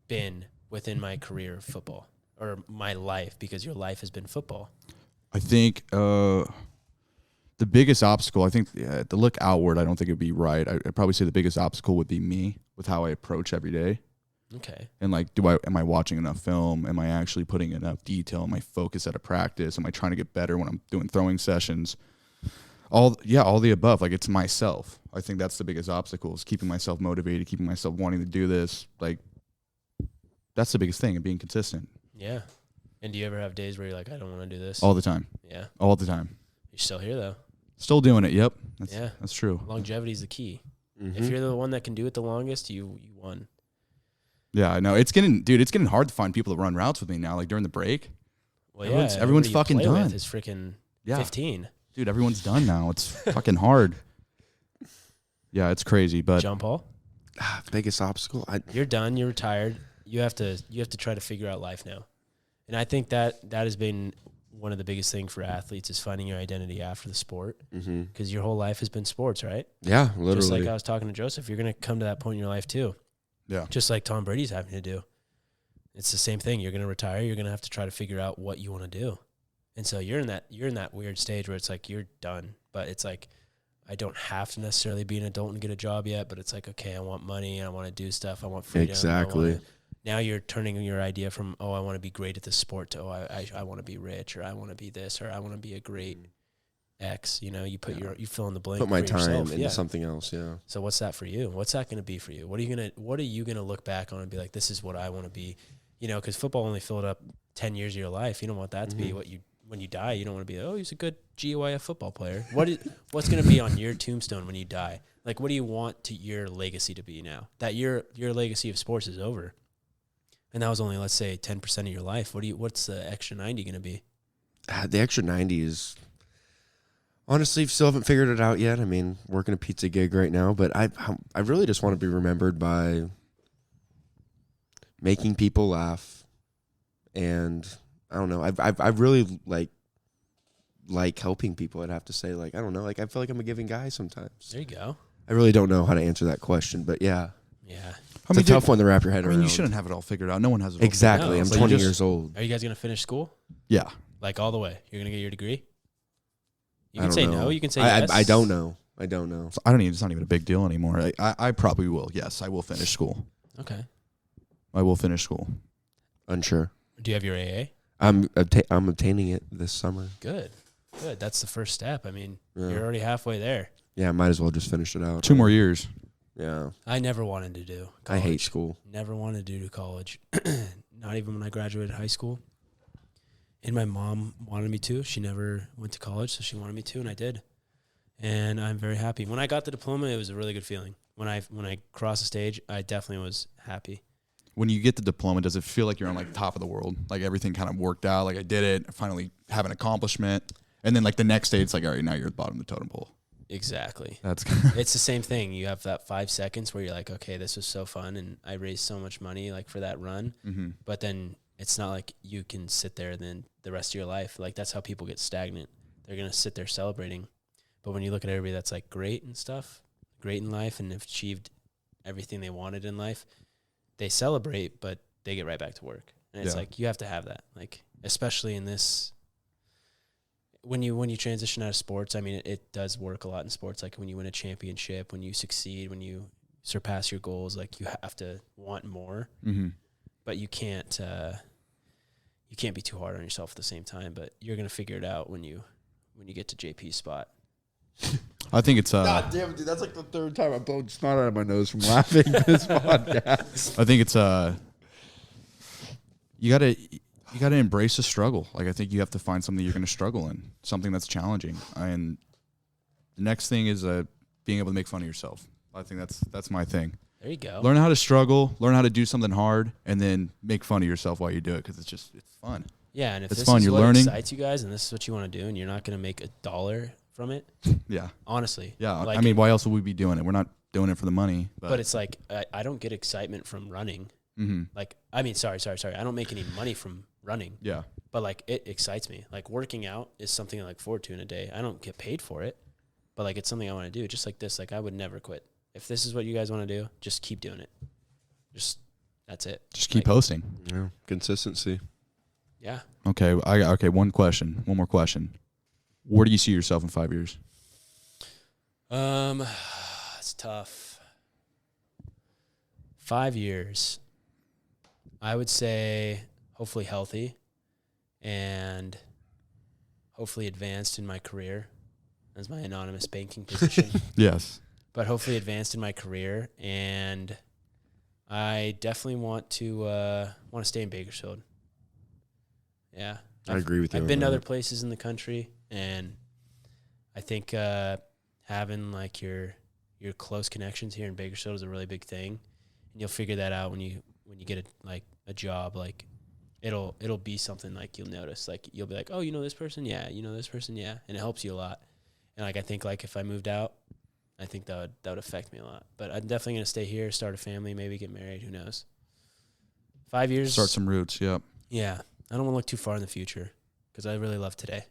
been within my career of football or my life, because your life has been football? I think the biggest obstacle, I think to look outward, I don't think it'd be right. I'd probably say the biggest obstacle would be me with how I approach every day. Okay. And like, am I watching enough film? Am I actually putting enough detail? Am I focused at a practice? Am I trying to get better when I'm doing throwing sessions? All the above. Like, it's myself. I think that's the biggest obstacle, is keeping myself motivated, keeping myself wanting to do this. Like, that's the biggest thing, and being consistent. Yeah. And do you ever have days where you're like, I don't want to do this? All the time. Yeah. All the time. You're still here though. Still doing it. Yep. Yeah. That's true. Longevity is the key. Mm-hmm. If you're the one that can do it the longest, you won. Yeah, I know. It's getting hard to find people to run routes with me now. Like during the break, Well, everyone's yeah, everybody you fucking play done. with is freaking Yeah. 15. Dude, everyone's done now. It's fucking hard. Yeah, it's crazy. But John Paul, Biggest obstacle? you're done. You're retired. You have to try to figure out life now. And I think that has been one of the biggest things for athletes, is finding your identity after the sport, because your whole life has been sports, right? Yeah, literally. Just like I was talking to Joseph, you're going to come to that point in your life too. yeah, Just like Tom Brady's having to do. It's the same thing. You're going to retire. You're going to have to try to figure out what you want to do. And so you're in that weird stage where it's like you're done, but it's like I don't have to necessarily be an adult and get a job yet, but it's like, okay, I want money, I want to do stuff, I want freedom. Exactly. Now you're turning your idea from, oh, I want to be great at this sport, to, oh, I want to be rich, or I want to be this, or I want to be a great X. You know, you put you fill in the blank. Put my for time yourself. into something else. Yeah. So what's that for you? What's that going to be for you? What are you gonna look back on and be like, this is what I want to be? You know, because football only filled up 10 years of your life. You don't want that to be what you. When you die, you don't want to be, oh, he's a good GOIF football player. What's going to be on your tombstone when you die? Like, what do you want your legacy to be now? That your legacy of sports is over, and that was only, let's say, 10% of your life. What's the extra 90 going to be? The extra 90 is, honestly, still haven't figured it out yet. I mean, working a pizza gig right now, but I really just want to be remembered by making people laugh, and I don't know. I really like helping people. I'd have to say, like, I don't know. Like, I feel like I'm a giving guy sometimes. There you go. I really don't know how to answer that question, but yeah, Yeah. it's a tough one to wrap your head I around. mean, you shouldn't have it all figured out. No one has it all Exactly. No, I'm so you 20 just- years old. Are you guys going to finish school? Yeah. Like, all the way? You're going to get your degree? You I can don't say know. no. You can say I, yes. I don't know. I don't know. So it's not even a big deal anymore. I probably will. Yes, I will finish school. Okay. I will finish school. Unsure. Do you have your AA? I'm obtaining it this summer. Good. That's the first step. I mean, Yeah. you're already halfway there. Yeah, might as well just finish it out. 2 more years. Yeah. I never wanted to do I hate college. school. Never wanted to do college. Not even when I graduated high school. And my mom wanted me to. She never went to college, so she wanted me to, and I did. And I'm very happy. When I got the diploma, it was a really good feeling. When I crossed the stage, I definitely was happy. When you get the diploma, does it feel like you're on like top of the world? Like everything kind of worked out. Like I did it. I finally have an accomplishment. And then like the next day, it's like, all right, now you're at the bottom of the totem pole. Exactly. That's It's the same thing. You have that 5 seconds where you're like, okay, this was so fun, and I raised so much money like for that run. mm-hmm. But then it's not like you can sit there and then the rest of your life. Like, that's how people get stagnant. They're going to sit there celebrating. But when you look at everybody that's like great and stuff, great in life, and have achieved everything they wanted in life, they celebrate, but they get right back to work. And it's Yeah. like, you have to have that. Like, especially in this, when you transition out of sports, I mean, it does work a lot in sports. Like when you win a championship, when you succeed, when you surpass your goals, like you have to want more, Mm-hmm. but you can't be too hard on yourself at the same time. But you're going to figure it out when you get to JP's spot. I think it's God damn it, dude. That's like the third time I blown snot out of my nose from laughing this podcast. I think it's you gotta embrace the struggle. Like I think you have to find something you're gonna struggle in, something that's challenging. And the next thing is being able to make fun of yourself. I think that's my thing. There you go. Learn how to struggle, learn how to do something hard, and then make fun of yourself while you do it because it's fun. Yeah, and if It's this fun, is you're what learning. excites you guys, and this is what you want to do, and you're not going to make $1 from it, Yeah, honestly. yeah. Like, I mean, why else would we be doing it? We're not doing it for the money. but it's like I don't get excitement from running. mm-hmm. Like, I mean, sorry. I don't make any money from running, Yeah, but like it excites me. Like working out is something I look forward to in a day. I don't get paid for it, but like it's something I want to do. Just like this, like I would never quit. If this is what you guys want to do, just keep doing it. Just That's it. Just keep posting. Yeah, consistency. Yeah. Okay, one more question. Where do you see yourself in 5 years? It's tough. 5 years. I would say hopefully healthy and hopefully advanced in my career as my anonymous banking position. Yes. But hopefully advanced in my career, and I definitely want to stay in Bakersfield. Yeah. I agree with you. I've been to other places in the country, and I think having like your close connections here in Bakersfield is a really big thing, and you'll figure that out when you get a job. Like it'll be something like you'll notice. Like you'll be like, oh, you know this person, yeah, you know this person, yeah, and it helps you a lot. And like I think like if I moved out, I think that would affect me a lot. But I'm definitely gonna stay here, start a family, maybe get married. Who knows? 5 years. Start some roots. Yep. Yeah, I don't want to look too far in the future because I really love today.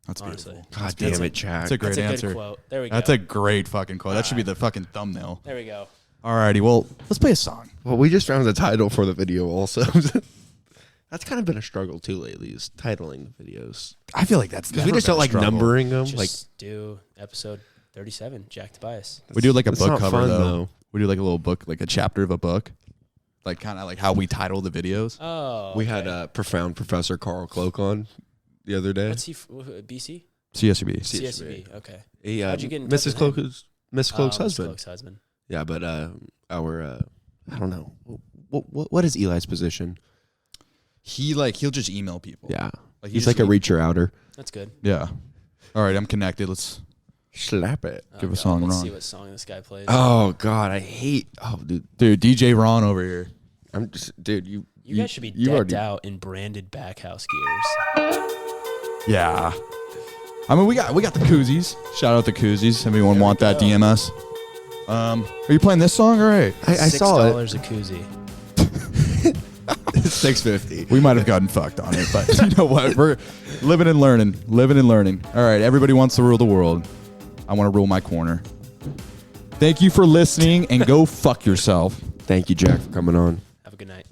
That's honestly. beautiful. God damn it, Jack. That's a great That's a answer. good quote. There we go. That's a great fucking quote. That should be the fucking thumbnail. There we go. Alrighty, well, let's play a song. Well, we just found the title for the video also. That's kind of been a struggle too lately, is titling the videos. I feel like that's Because we just don't like numbering them. Just Like do episode 37, Jack Tobias. We do like a It's book not cover fun, though. We do like a little book, like a chapter of a book, like kind of like how we title the videos. Oh, we had profound Professor Carl Cloak on the other day. What's he? BC? CSUB. CSUB. Okay. He, How'd you get in touch Mrs. with Cloak him? is Miss Cloak's husband. Cloak's husband. Yeah, but our I don't know what is Eli's position. He'll just email people. Yeah, Like he's like a reacher outer. That's good. Yeah. All right, I'm connected. Let's. Slap it. Give a God, song, let's Ron. see what song this guy plays. Oh God, I hate. Oh dude, DJ Ron over here. I'm just dude. You guys should be you decked already- out in branded backhouse gears. Yeah. I mean, we got the koozies. Shout out the koozies. Anyone want that? DM us. Are you playing this song? All right. I saw it. $6 a koozie. $6.50. We might have gotten fucked on it, but you know what? We're living and learning. All right. Everybody wants to rule the world. I want to rule my corner. Thank you for listening, and go fuck yourself. Thank you, Jack, for coming on. Have a good night.